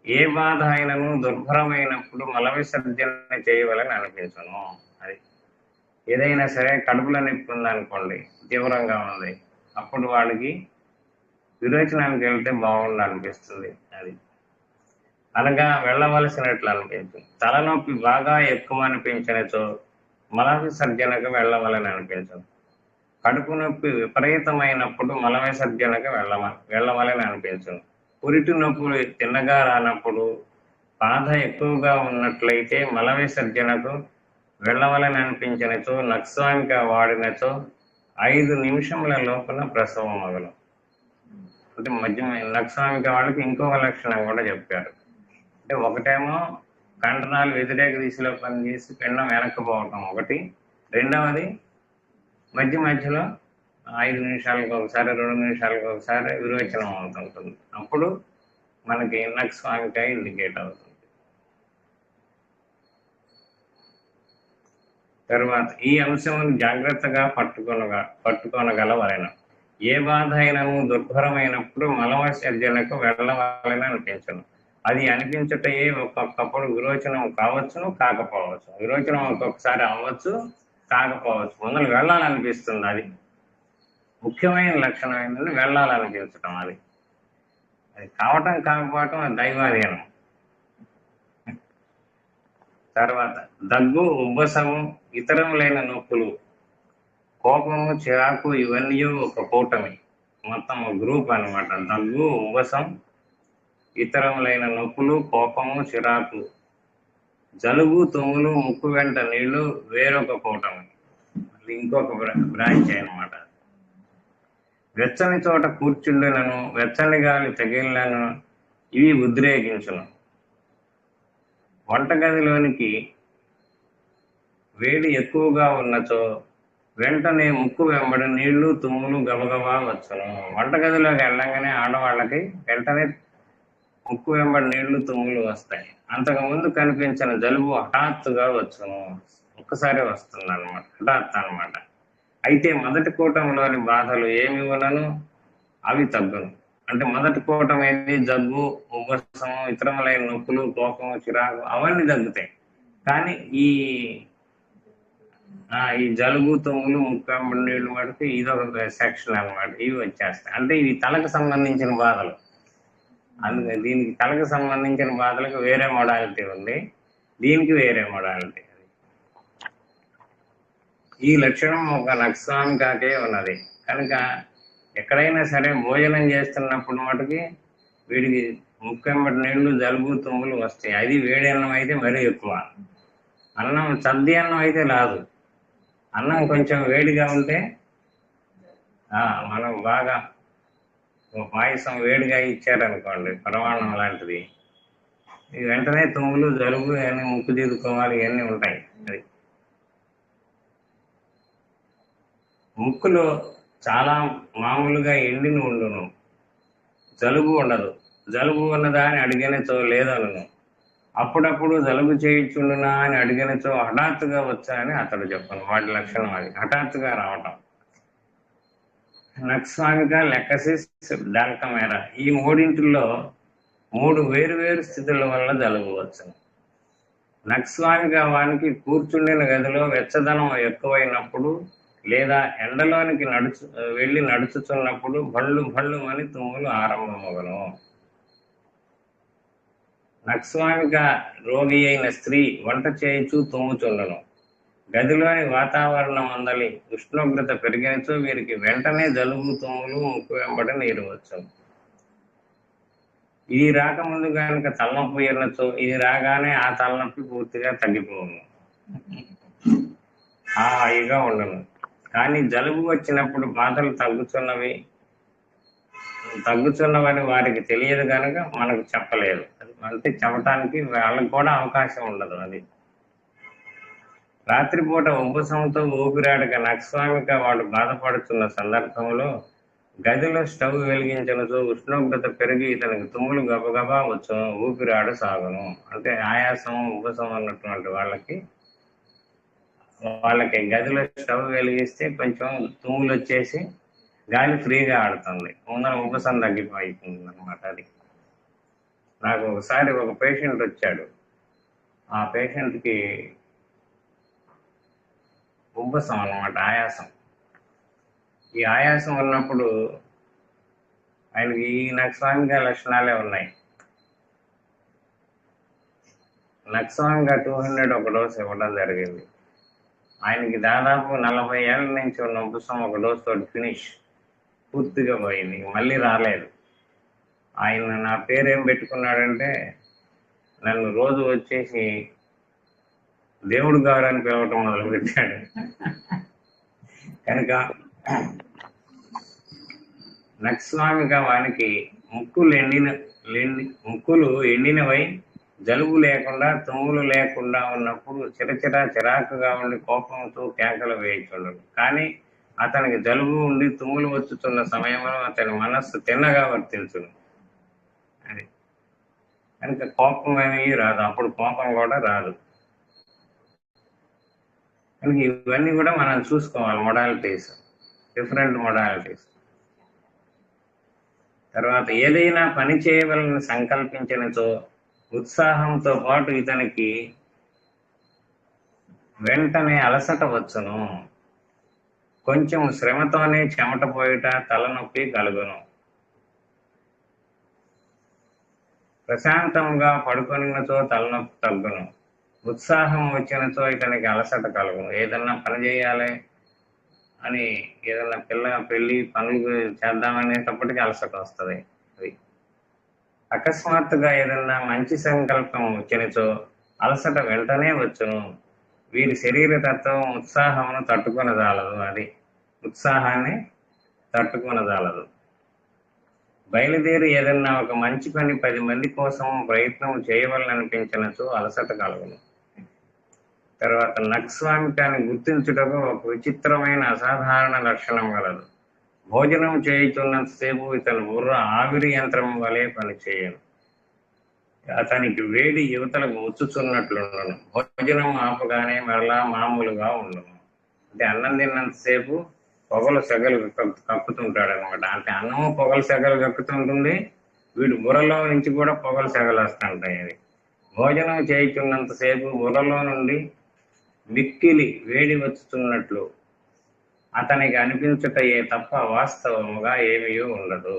ఏ బాధ అయినను దుర్భరమైనప్పుడు మల విసర్జన చేయవలని అనిపించను. అది ఏదైనా సరే కడుపులో నొప్పి ఉందనుకోండి, తీవ్రంగా ఉంది, అప్పుడు వాడికి విరోచనానికి వెళ్తే బాగుండు అనిపిస్తుంది. అది అనగా వెళ్ళవలసినట్లు అనిపించింది. తలనొప్పి బాగా ఎక్కువ అనిపించినచో మల విసర్జనకు వెళ్ళవలని అనిపించదు. కడుపు నొప్పి విపరీతమైనప్పుడు మల విసర్జనకు వెళ్ళవలని అనిపించదు. పురిటి నొప్పులు తిన్నగా రానప్పుడు, బాధ ఎక్కువగా ఉన్నట్లయితే మల విసర్జనకు వెళ్ళవలని అనిపించినచో నక్స్వామిక వాడినచో 5 నిమిషముల లోపల ప్రసవం మొదలు. అంటే మధ్య నక్స్వామిక వాళ్ళకి ఇంకొక లక్షణం కూడా చెప్పారు. అంటే ఒకటేమో కండరాలు వ్యతిరేక దిశలో పనిచేసి పిండం వెనక్కిపోవటం ఒకటి, రెండవది మధ్య మధ్యలో 5 నిమిషాలకు ఒకసారి 2 నిమిషాలకు ఒకసారి విరోచనం అవుతుంటుంది. అప్పుడు మనకి నక్స్వామిక ఇండికేట్ అవుతుంది. తరువాత ఈ అంశమును జాగ్రత్తగా పట్టుకొనగలవలెను. ఏ బాధ అయినను దుర్భరమైనప్పుడు మలవిసర్జనకు వెళ్ళవలని అనిపించను. అది అనిపించుటయే ఒక్కొక్కప్పుడు విరోచనం కావచ్చును, కాకపోవచ్చు. విరోచనం ఒక్కొక్కసారి అవ్వచ్చు, కాకపోవచ్చు. ముందర వెళ్ళాలనిపిస్తుంది. అది ముఖ్యమైన లక్షణం ఏంటంటే వెళ్ళాలనిపించటం. అది కావటం కాకపోవటం అది దైవాధీనం. తర్వాత దగ్గు, ఉబ్బసము, ఇతరములైన నొప్పులు, కోపము, చిరాకు ఇవన్నీ ఒక కూటమి, మొత్తం గ్రూప్ అనమాట. దగ్గు, ఉబ్బసం, ఇతరములైన నొప్పులు, కోపము, చిరాకు, జలుబు, తుమ్ములు, ముక్కు వెంట నీళ్లు వేరొక కూటమి, ఇంకొక బ్రాంచ్ అనమాట. వెచ్చని చోట కూర్చుండెనను, వెచ్చని గాలి తగిలినను ఇవి ఉద్రేకించును. వంటగదిలోనికి వేడి ఎక్కువగా ఉన్నచో వెంటనే ముక్కు వెంబడి నీళ్లు, తుమ్ములు గబగబా వచ్చును. వంటగదిలోకి వెళ్ళంగానే ఆడవాళ్ళకి వెంటనే ముక్కు వెంబడి నీళ్లు, తుమ్ములు వస్తాయి. అంతకుముందు కనిపించిన జలుబు హఠాత్తుగా వచ్చును, ఒక్కసారి వస్తుంది అనమాట, హఠాత్ అనమాట. అయితే మొదటి కూటంలోని బాధలు ఏమి ఉన్నను అవి తగ్గును. అంటే మొదటి కూటం ఏంటి? జగ్గు, ఉబ్బసము, ఇతరములైన నొప్పులు, కోపము, చిరాకు అవన్నీ తగ్గుతాయి. కానీ ఈ జలుబు, తుమ్ములు, ముక్కు నీళ్లు మటుకు ఇదొక సెక్షన్ అనమాట. ఇవి వచ్చేస్తాయి. అంటే ఇవి తలకు సంబంధించిన బాధలు. అందుకే దీనికి తలకు సంబంధించిన బాధలకు వేరే మోడాలిటీ ఉంది, దీనికి వేరే మోడాలిటీ. ఈ లక్షణం ఒక నక్స్వామికాకే ఉన్నది. కనుక ఎక్కడైనా సరే భోజనం చేస్తున్నప్పుడు మటుకి వీడికి ముక్కెంబటి నీళ్లు, జలుబు, తుమ్ములు వస్తాయి. అది వేడి అన్నం అయితే మరీ ఎక్కువ. అన్నం సద్ది అన్నం అయితే రాదు. అన్నం కొంచెం వేడిగా ఉంటే మనం బాగా పాయసం వేడిగా ఇచ్చారనుకోండి, పరమాన్నం లాంటిది, వెంటనే తుమ్ములు, జలుబు ఇవన్నీ ముక్కు తీరుకోవాలి, ఇవన్నీ ఉంటాయి. అది ముక్కులో చాలా మామూలుగా ఎండిని ఉండును, జలుబు ఉండదు. జలుబు ఉన్నదా అని అడిగినచో లేదను. అప్పుడప్పుడు జలుబు చేయించుండునా అని అడిగినచో హఠాత్తుగా వచ్చా అని అతడు చెప్పను. వాటి లక్షణం అది, హఠాత్తుగా రావటం. నక్స్వామిక, లెక్కసిస్, డాల్కమేరా ఈ మూడింటిలో 3 వేరు స్థితుల వల్ల జలుబు వచ్చును. నక్స్వామిక వానికి కూర్చుండిన గదిలో వెచ్చదనం ఎక్కువైనప్పుడు లేదా ఎండలోనికి వెళ్ళి నడుచుతున్నప్పుడు భళ్ళు అని తుమ్ములు ఆరంభమగును. నక్స్వామిక రోగి అయిన స్త్రీ వంట చేయించు తుమ్ముచుండను. గదిలోని వాతావరణం అందలి ఉష్ణోగ్రత పెరిగినచో వీరికి వెంటనే జలుబు, తుమ్ములు, ముక్కు వెంబడి నీరు వచ్చును. ఇది రాకముందు కనుక తలనొప్పి ఎన్నచో ఇది రాగానే ఆ తలనొప్పి పూర్తిగా తగ్గిపోవును, హాయిగా ఉండను. కానీ జలుబు వచ్చినప్పుడు బాధలు తగ్గుతున్నవని వారికి తెలియదు కనుక మనకు చెప్పలేదు. అంటే చెప్పటానికి వాళ్ళకి కూడా అవకాశం ఉండదు. అది రాత్రిపూట ఉబ్బసంతో ఊపిరాడక నక్స్వామిక వాడు బాధపడుతున్న సందర్భంలో గదిలో స్టవ్ వెలిగించినచో ఉష్ణోగ్రత పెరిగి ఇతనికి తుమ్ములు గబగబా వచ్చును, ఊపిరాడ సాగును. అంటే ఆయాసం, ఉబ్బసం అన్నటువంటి వాళ్ళకి గదిలో స్టవ్ వెలిగిస్తే కొంచెం తుమ్ములు వచ్చేసి గాలి ఫ్రీగా ఆడుతుంది, ముందర ఉబ్బసం తగ్గిపోతుంది అనమాట. అది నాకు ఒకసారి ఒక పేషెంట్ వచ్చాడు. ఆ పేషెంట్కి ఉబ్బసం అన్నమాట, ఆయాసం. ఈ ఆయాసం ఉన్నప్పుడు ఆయనకి ఈ నక్స్వామిక లక్షణాలే ఉన్నాయి. నక్స్వామిక 200 ఒక డోసు ఇవ్వడం జరిగింది. ఆయనకి దాదాపు 40 ఏళ్ళ నుంచి ఉన్న ఉబ్బసం ఒక డోసు తోటి ఫినిష్, పూర్తిగా పోయింది, మళ్ళీ రాలేదు. ఆయన నా పేరేం పెట్టుకున్నాడంటే నన్ను రోజు వచ్చేసి దేవుడు గారు అని పిలవటం మొదలుపెట్టాడు. కనుక నక్స్వామిగా వానికి ముక్కులు ఎండినవై జలుబు లేకుండా తుమ్ములు లేకుండా ఉన్నప్పుడు చిరాకుగా ఉండి కోపంతో కేకలు వేయించుండడు. కానీ అతనికి జలుబు ఉండి తుమ్ములు వచ్చుతున్న సమయంలో అతని మనస్సు తిన్నగా వర్తించును. అది కనుక కోపం అనేవి రాదు, అప్పుడు కోపం కూడా రాదు. కనుక ఇవన్నీ కూడా మనం చూసుకోవాలి, మొడాలిటీస్, డిఫరెంట్ మొడాలిటీస్. తర్వాత ఏదైనా పని చేయవలని సంకల్పించినచో ఉత్సాహంతో పాటు ఇతనికి వెంటనే అలసట వచ్చును. కొంచెం శ్రమతోనే చెమట పోయిట, తలనొప్పి కలుగును. ప్రశాంతంగా పడుకొనినచో తలనొప్పి తగ్గును. ఉత్సాహం వచ్చినచో ఇతనికి అలసట కలుగును. ఏదన్నా పని చేయాలి అని, ఏదన్నా పెళ్ళి పనులు చేద్దామనేటప్పటికీ అలసట వస్తుంది. అది అకస్మాత్తుగా ఏదన్నా మంచి సంకల్పం వచ్చినచో అలసట వెంటనే వచ్చును. వీరి శరీరతత్వం ఉత్సాహమును తట్టుకొనజాలదు. అది ఉత్సాహాన్ని తట్టుకొనజాలదు. బయలుదేరి ఏదన్నా ఒక మంచి పని 10 మంది కోసం ప్రయత్నం చేయవలననిపించినచో అలసట కలుగును. తర్వాత నక్స్వామికాన్ని గుర్తించుటకు ఒక విచిత్రమైన అసాధారణ లక్షణం గలదు. భోజనం చేయుతున్నంతసేపు ఇతని బుర్ర ఆవిరి యంత్రం వలె పనిచేయను. అతనికి వేడి యువతలకు వచ్చుచున్నట్లుండను. భోజనం ఆపగానే మరలా మామూలుగా ఉండను. అంటే అన్నం తిన్నంతసేపు పొగలు సెగలు కక్కుతుంటాడు అనమాట. అంటే అన్నము పొగలు సెగలు కక్కుతుంటుంది, వీడు బుర్రలో నుంచి కూడా పొగలు సెగలు వస్తుంటాయి. అది భోజనం చేయుతున్నంతసేపు బుర్రలో నుండి మిక్కిలి వేడి వచ్చుతున్నట్లు అతనికి అనిపించుటయే తప్ప వాస్తవముగా ఏమీ ఉండదు.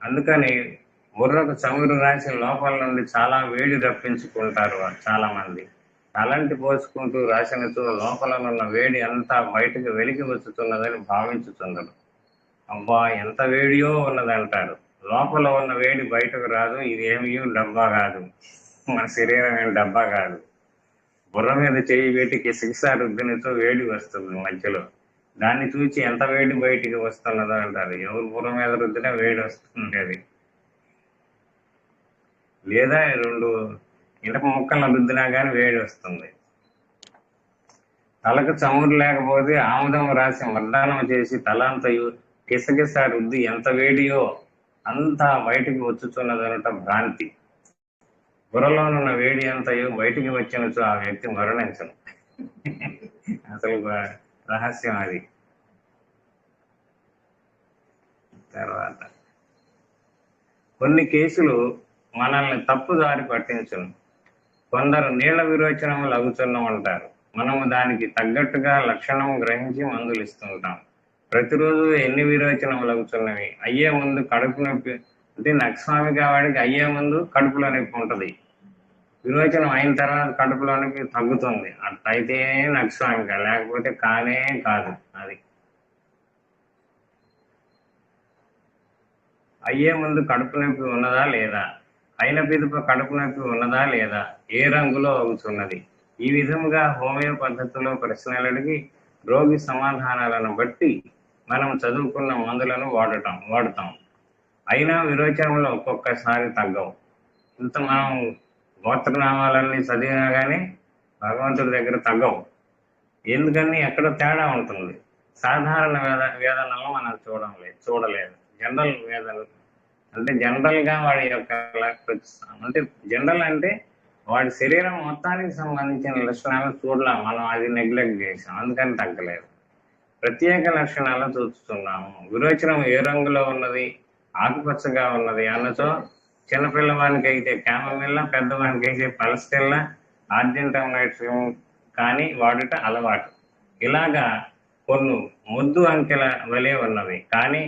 అందుకని బుర్రకు చమురు రాసి లోపల నుండి చాలా వేడి రప్పించుకుంటారు చాలా మంది. తలంటి పోసుకుంటూ రాసినతో లోపలనున్న వేడి అంతా బయటకు వెలికి వచ్చుతున్నదని భావించుతున్నారు. అబ్బా ఎంత వేడియో ఉన్నదంటారు. లోపల ఉన్న వేడి బయటకు రాదు. ఇది ఏమీ డబ్బా కాదు, మన శరీరం ఏం డబ్బా కాదు. బుర్ర మీద చేయి వేటికి సిక్సా రుద్దినతో వేడి వస్తుంది మధ్యలో. దాన్ని చూసి ఎంత వేడి బయటికి వస్తున్నదో అంటారు. ఎవరు బుర్ర మీద రుద్దినా వేడి వస్తుంది. అది లేదా 2 ఇనప ముక్కలను రుద్దినా కానీ వేడి వస్తుంది. తలకు చమురు లేకపోతే ఆముదం రాసి మర్దానం చేసి తలంతయు కిసకిస రుద్ది ఎంత వేడియో అంతా బయటికి వచ్చుతున్నదనట భ్రాంతి. బుర్రలోనున్న వేడి అంతయో బయటికి వచ్చినచో ఆ వ్యక్తి మరణించను. అసలు రహస్యం అది. తర్వాత కొన్ని కేసులు మనల్ని తప్పుదారి పట్టించును. కొందరు నీళ్ల విరోచనం లగుతున్నాం అంటారు. మనము దానికి తగ్గట్టుగా లక్షణం గ్రహించి మందులు ఇస్తుంటాం. ప్రతిరోజు ఎన్ని విరోచనం లగుతున్నవి. అయ్యే ముందు కడుపు నొప్పి, అంటే నక్స్వామిగా వాడికి అయ్యే ముందు కడుపులో నొప్పి ఉంటుంది, విరోచనం అయిన తర్వాత కడుపులో నొప్పి తగ్గుతుంది. అట్లయితే నక్స్వామిక, లేకపోతే కానే కాదు. అది అయ్యే ముందు కడుపు నొప్పి ఉన్నదా లేదా, అయిన పిదుప కడుపు నొప్పి ఉన్నదా లేదా, ఏ రంగులో అవుతున్నది. ఈ విధముగా హోమియో పద్ధతిలో ప్రశ్నలడిగి రోగి సమాధానాలను బట్టి మనం చదువుకున్న మందులను వాడుతాం. అయినా విరోచనంలో ఒక్కొక్కసారి తగ్గవు. ఇంత మనం గోత్రనామాలన్నీ చదివినా కానీ భగవంతుడి దగ్గర తగ్గవు. ఎందుకని ఎక్కడ తేడా ఉంటుంది. సాధారణ వేదనలో మనం చూడలేదు. జనరల్ వేదన అంటే జనరల్గా వాడి యొక్క, అంటే జనరల్ అంటే వాడి శరీరం మొత్తానికి సంబంధించిన లక్షణాలు చూడలేము మనం, అది నెగ్లెక్ట్ చేసాం, అందుకని తగ్గలేదు. ప్రత్యేక లక్షణాలు చూస్తున్నాము. విరోచనం ఏ రంగులో ఉన్నది, ఆకుపచ్చగా ఉన్నది అన్నచో చిన్నపిల్లవానికి అయితే క్యామమిల్లా, పెద్దవానికి అయితే పలస్టెల్లా, ఆర్జెంటమ్ నైట్రియం కానీ వాడుట అలవాటు. ఇలాగా కొన్ని ముద్దు అంకెల వలె ఉన్నవి. కానీ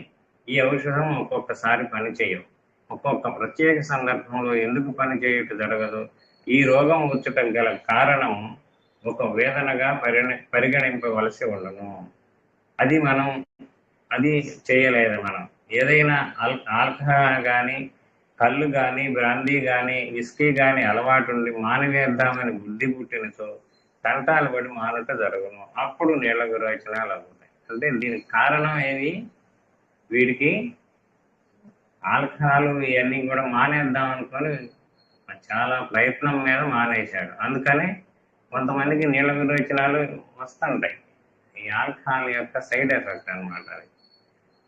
ఈ ఔషధం ఒక్కొక్కసారి పనిచేయవు. ఒక్కొక్క ప్రత్యేక సందర్భంలో ఎందుకు పనిచేయట జరగదు. ఈ రోగం వచ్చటం గల కారణం ఒక వేదనగా పరిగణింపవలసి ఉండను. అది చేయలేదు మనం. ఏదైనా ఆల్కహాల్ కానీ కళ్ళు కానీ బ్రాందీ కానీ విస్కీ కానీ అలవాటు ఉండి మానవేద్దామని బుద్ధి పుట్టినతో తంటాలు పడి మానుట జరుగును. అప్పుడు నీళ్ళ విరోచనాలు అవుతాయి. అంటే దీనికి కారణం ఏమి? వీడికి ఆల్కహాల్ ఇవన్నీ కూడా మానేద్దాం అనుకొని చాలా ప్రయత్నం మీద మానేశాడు. అందుకని కొంతమందికి నీళ్ళ విరోచనాలు వస్తుంటాయి. ఈ ఆల్కహాల్ యొక్క సైడ్ ఎఫెక్ట్ అనమాట.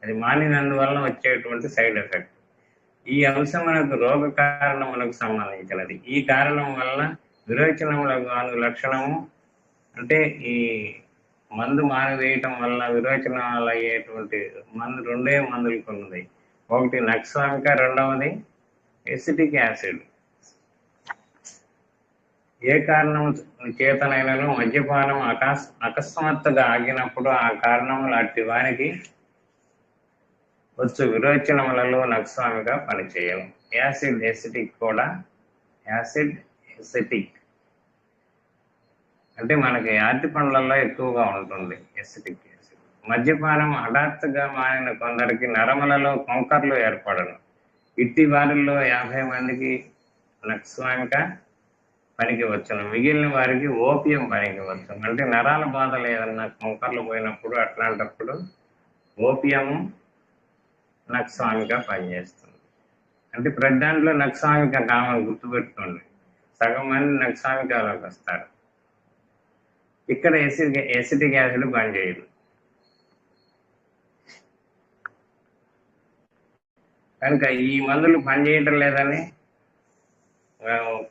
అది మానినందువల్ల వచ్చేటువంటి సైడ్ ఎఫెక్ట్. ఈ అంశం మనకు రోగ కారణములకు సంబంధించినది. ఈ కారణం వల్ల విరోచనములకు గాను లక్షణము అంటే ఈ మందు మానివేయటం వల్ల విరోచనాలు అయ్యేటువంటి రెండే మందులు కొన్నది. ఒకటి నక్సామిక, రెండవది ఎసిటిక్ యాసిడ్. ఏ కారణం చేతనైనను మద్యపానం అకస్మాత్తుగా ఆగినప్పుడు ఆ కారణములు అట్టి వానికి వచ్చు విరోచనములలో నక్సామిక పనిచేయను. యాసిడ్ ఎసిటిక్ కూడా యాసిడ్ ఎసిటిక్ అంటే మనకి అరటి పండ్లలో ఎక్కువగా ఉంటుంది ఎసిటిక్ యాసిడ్. మద్యపానం హఠాత్తుగా మానిన కొందరికి నరములలో కొంకర్లు ఏర్పడను. ఇట్టి వారిలో 50 మందికి నక్సామిక పనికి వచ్చును. మిగిలిన వారికి ఓపియం పనికి వచ్చును. అంటే నరాల బాధలు ఏదన్నా కొంకర్లు పోయినప్పుడు అట్లాంటప్పుడు ఓపియము నక్సామిక పనిచేస్తుంది. అంటే ప్రతి దాంట్లో నక్సామిక కావాలని గుర్తుపెట్టుకోండి. సగం మంది నక్సామికలోకి వస్తారు. ఇక్కడ ఎసిటిక్ యాసిడ్ పనిచేయదు. కనుక ఈ మందులు పనిచేయటం లేదని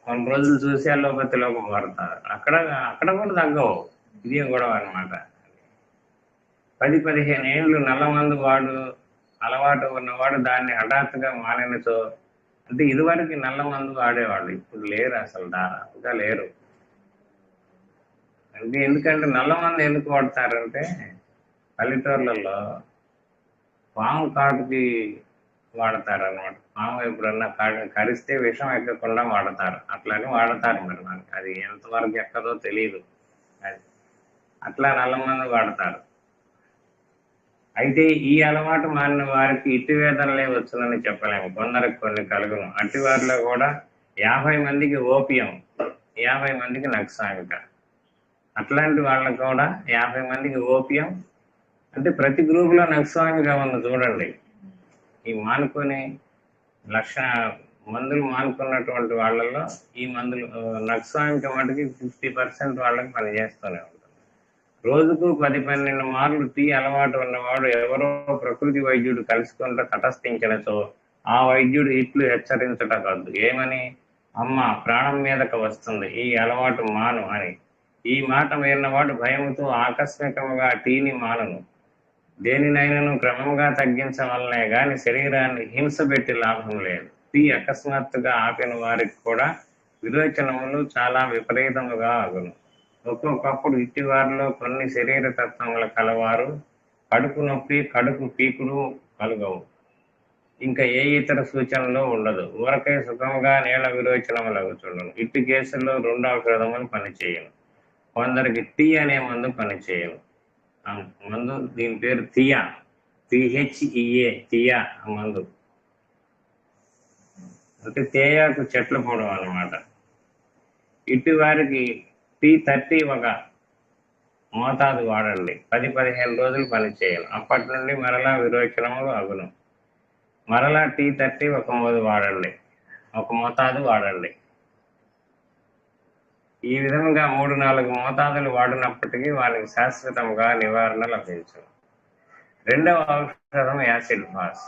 కొన్ని రోజులు చూసి అలోపతిలోకి మారుతారు. అక్కడ కూడా తగ్గవు. ఇది గొడవ అనమాట. 10-15 ఏళ్ళు నల్ల మందు వాడు అలవాటు ఉన్నవాడు దాన్ని హఠాత్తుగా మానినతో, అంటే ఇదివరకు నల్ల మందు వాడేవాళ్ళు, ఇప్పుడు లేరు, అసలు దాదాపుగా లేరు. అంటే ఎందుకంటే నల్ల మందు ఎందుకు వాడతారంటే పల్లెటూర్లలో పాము కాటుకి వాడతారు అనమాట. పాము ఎప్పుడన్నా కరిస్తే విషం ఎక్కకుండా వాడతారు. అట్లానే వాడతారు. మరి మనకి అది ఎంతవరకు ఎక్కదో తెలియదు. అది అట్లా నల్ల మందు వాడతారు. అయితే ఈ అలవాటు మారిన వారికి ఇటు వేదనలే వచ్చునని చెప్పలేము. కొందరికి కొన్ని కలుగును. అట్టి వారిలో కూడా 50 మందికి ఓపియం, 50 మందికి నక్సామిక. అట్లాంటి వాళ్ళకు కూడా 50 మందికి ఓపియం. అంటే ప్రతి గ్రూపులో నక్సామిక ఉంది చూడండి. ఈ మానుకొని మందులు మానుకున్నటువంటి వాళ్ళల్లో ఈ మందులు నక్సామిక మటుకి 50% వాళ్ళకి పనిచేస్తూనే ఉంటుంది. రోజుకు 10-12 మార్లు టీ అలవాటు ఉన్నవాడు ఎవరో ప్రకృతి వైద్యుడు కలుసుకుంటూ తటస్థించినచో ఆ వైద్యుడు ఇట్లు హెచ్చరించట కాదు. ఏమని? అమ్మ ప్రాణం మీదకు వస్తుంది, ఈ అలవాటు మాను అని. ఈ మాట విన్నవాడు భయముతో ఆకస్మికంగా టీని మానును. దేనినైనాను క్రమంగా తగ్గించవలనే గాని శరీరాన్ని హింస పెట్టి లాభం లేదు. టీ అకస్మాత్తుగా ఆపిన వారికి కూడా విరోచనములు చాలా విపరీతముగా ఆగును. ఒక్కొక్కప్పుడు ఇట్టి వారిలో కొన్ని శరీర తత్వముల కలవారు కడుపు నొప్పి, కడుపు పీకుడు కలుగవు. ఇంకా ఏ ఇతర సూచనలు ఉండదు. ఊరకై సుఖంగా నీళ్ళ విరోచనములగుచుండును. ఇట్టి కేసుల్లో 2 ఔషధములు పనిచేయను. కొందరికి టీ అనే మందు పనిచేయను. మందు దీని పేరు థియా, THEA, థియా మందు. అంటే తేయాకు చెట్ల పొడవు అన్నమాట. ఇటు వారికి T30 ఒక మోతాదు వాడండి. 10-15 రోజులు పనిచేయాలి. అప్పటి నుండి మరలా విరోచనములు అగును. మరలా T30 ఒక మోతాదు వాడండి. ఈ విధంగా 3-4 మోతాదులు వాడినప్పటికీ వారికి శాశ్వతంగా నివారణ లభించు. రెండవ ఔషధం యాసిడ్ ఫాస్.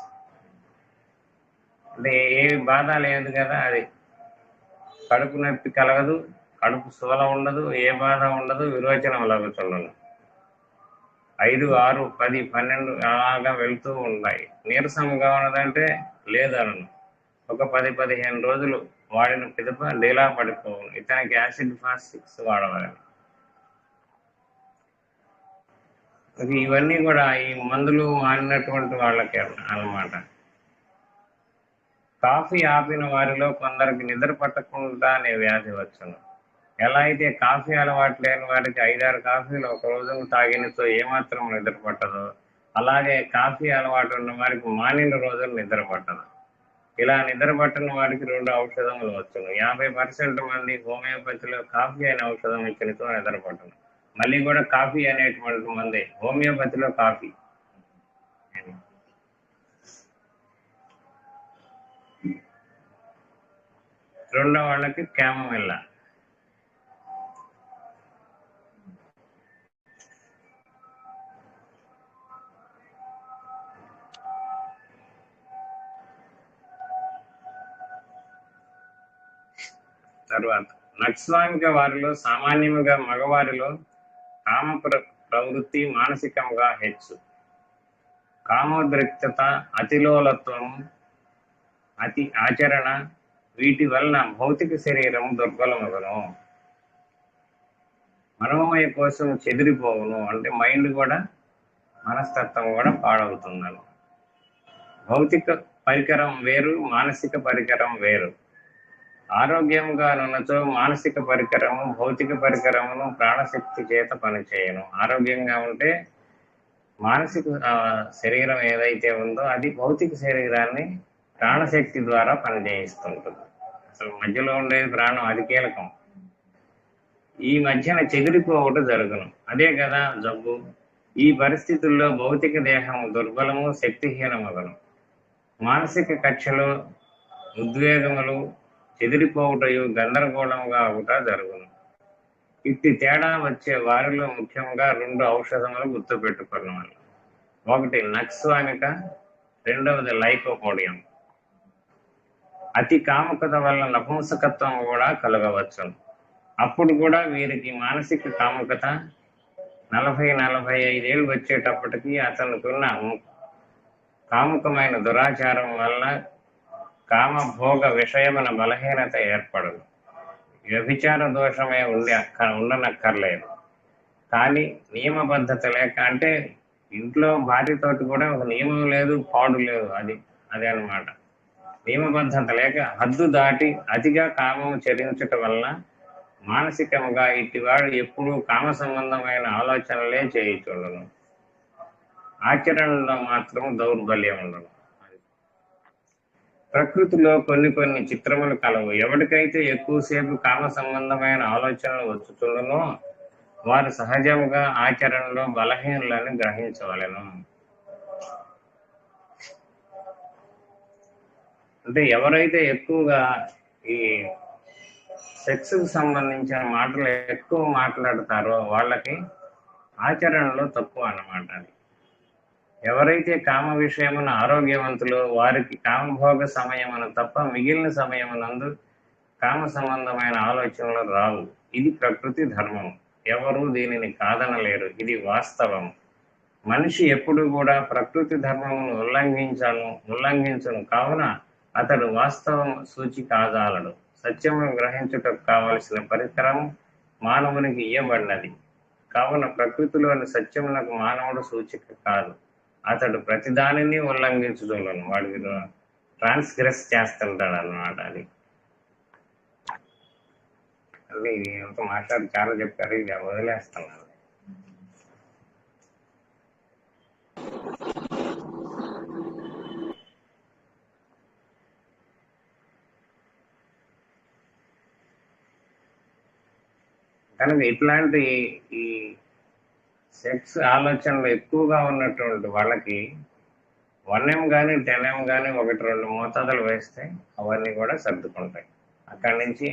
అంటే ఏ బాధ లేదు కదా, అది కడుపు నొప్పి కలగదు, కడుపు సోల ఉండదు, ఏ బాధ ఉండదు, విరోచనం లభించుండను. 5, 6, 10, 12 అలాగా వెళ్తూ ఉన్నాయి. నీరసంగా ఉన్నదంటే లేదనను. ఒక 10-15 రోజులు వాడిన పిదప డీలా పడిపోవును. ఇతనికి యాసిడ్ ఫాస్ 6 వాడవాలి. ఇవన్నీ కూడా ఈ మందులు మానినటువంటి వాళ్ళకి అన్నమాట. కాఫీ ఆపిన వారిలో కొందరికి నిద్ర పట్టకుండా అనే వ్యాధి వచ్చును. ఎలా అయితే కాఫీ అలవాటు లేని వారికి 5-6 కాఫీలు ఒక రోజును తాగినతో ఏమాత్రం నిద్ర పట్టదు, అలాగే కాఫీ అలవాటు ఉన్న వారికి మానిన రోజులు నిద్ర పట్టదు. ఇలా నిద్ర పట్టని వారికి 2 ఔషధములు వచ్చును. 50% మంది హోమియోపతిలో కాఫీ అనే ఔషధం ఇచ్చినతో నిద్ర పట్టను. మళ్ళీ కూడా కాఫీ అనేటువంటి మంది హోమియోపతిలో కాఫీ. రెండో వాళ్ళకి క్యామమిల్లా. తర్వాత నక్స్వామిక వారిలో సామాన్యముగా మగవారిలో కామ ప్రవృత్తి మానసికంగా హెచ్చు. కామోద్రిక్తత, అతిలోలత్వము, అతి ఆచరణ వీటి వలన భౌతిక శరీరం దుర్బలమగును. మనోమయ కోసం చెదిరిపోవును. అంటే మైండ్ కూడా, మనస్తత్వం కూడా పాడవుతుందని. భౌతిక పరికరం వేరు, మానసిక పరికరం వేరు. ఆరోగ్యంగా నున్నచో మానసిక పరికరము భౌతిక పరికరమును ప్రాణశక్తి చేత పనిచేయను. ఆరోగ్యంగా ఉంటే మానసిక శరీరం ఏదైతే ఉందో అది భౌతిక శరీరాన్ని ప్రాణశక్తి ద్వారా పనిచేయిస్తుంటుంది. అసలు మధ్యలో ఉండేది ప్రాణం, అది కీలకం. ఈ మధ్యన చెదిరిపోవటం జరుగును. అదే కదా జబ్బు. ఈ పరిస్థితుల్లో భౌతిక దేహం దుర్బలము, శక్తిహీనమగను. మానసిక కక్షలో ఉద్వేగములు చెదిరిపోవుటయు గందరగోళంగా ఒకట జరుగును. ఇట్టి తేడా వచ్చే వారిలో ముఖ్యంగా 2 ఔషధములు గుర్తుపెట్టుకున్నాను. ఒకటి నక్స్వామిక, రెండవది లైకోపోడియం. అతి కాముకత వల్ల నపుంసకత్వం కూడా కలగవచ్చు. అప్పుడు కూడా వీరికి మానసిక కాముకత 40-45 ఏళ్ళు వచ్చేటప్పటికి అతనుకున్న కాముకమైన దురాచారం వల్ల కామభోగ విషయమైన బలహీనత ఏర్పడదు. వ్యభిచార దోషమే ఉండనక్కర్లేదు. కానీ నియమబద్ధత లేక, అంటే ఇంట్లో భార్యతోటి కూడా ఒక నియమం లేదు, పాడు లేదు, అది అన్నమాట. నియమబద్ధత లేక హద్దు దాటి అతిగా కామము చరించటం వలన మానసికంగా ఇటివాడు ఎప్పుడూ కామ సంబంధమైన ఆలోచనలే చేయుచుండును. ఆచరణలో మాత్రం దౌర్బల్యం ఉండదు. ప్రకృతిలో కొన్ని చిత్రములు కలవు. ఎవరికైతే ఎక్కువసేపు కామ సంబంధమైన ఆలోచనలు వచ్చుచుండునో వారు సహజంగా ఆచరణలో బలహీనులని గ్రహించవలెను. అంటే ఎవరైతే ఎక్కువగా ఈ సెక్స్కి సంబంధించిన మాటలు ఎక్కువ మాట్లాడతారో వాళ్ళకి ఆచరణలో తక్కువ అన్నమాట. ఎవరైతే కామ విషయమున ఆరోగ్యవంతులు వారికి కామభోగ సమయమున తప్ప మిగిలిన సమయమునందు కామ సంబంధమైన ఆలోచనలు రావు. ఇది ప్రకృతి ధర్మం. ఎవరు దీనిని కాదనలేరు. ఇది వాస్తవం. మనిషి ఎప్పుడు కూడా ప్రకృతి ధర్మమును ఉల్లంఘించును. కావున అతడు వాస్తవం సూచి కాజాలడు. సత్యమును గ్రహించుటకు కావలసిన పరికరం మానవునికి ఇయ్యబడినది. కావున ప్రకృతిలోని సత్యమునకు మానవుడు సూచిక కాదు. అతడు ప్రతిదానిని ఉల్లంఘించుతున్నాను. వాడికి ట్రాన్స్గ్రెస్ చేస్తుంటాడు అన్నమాట. అది ఎంత మాట్లాడి చాలా చెప్పారు, ఇది వదిలేస్తున్నాను. కనుక ఇట్లాంటి ఈ సెక్స్ ఆలోచనలు ఎక్కువగా ఉన్నటువంటి వాళ్ళకి 1M కానీ 10M కానీ 1-2 మోతాదులు వేస్తే అవన్నీ కూడా సర్దుకుంటాయి. అక్కడి నుంచి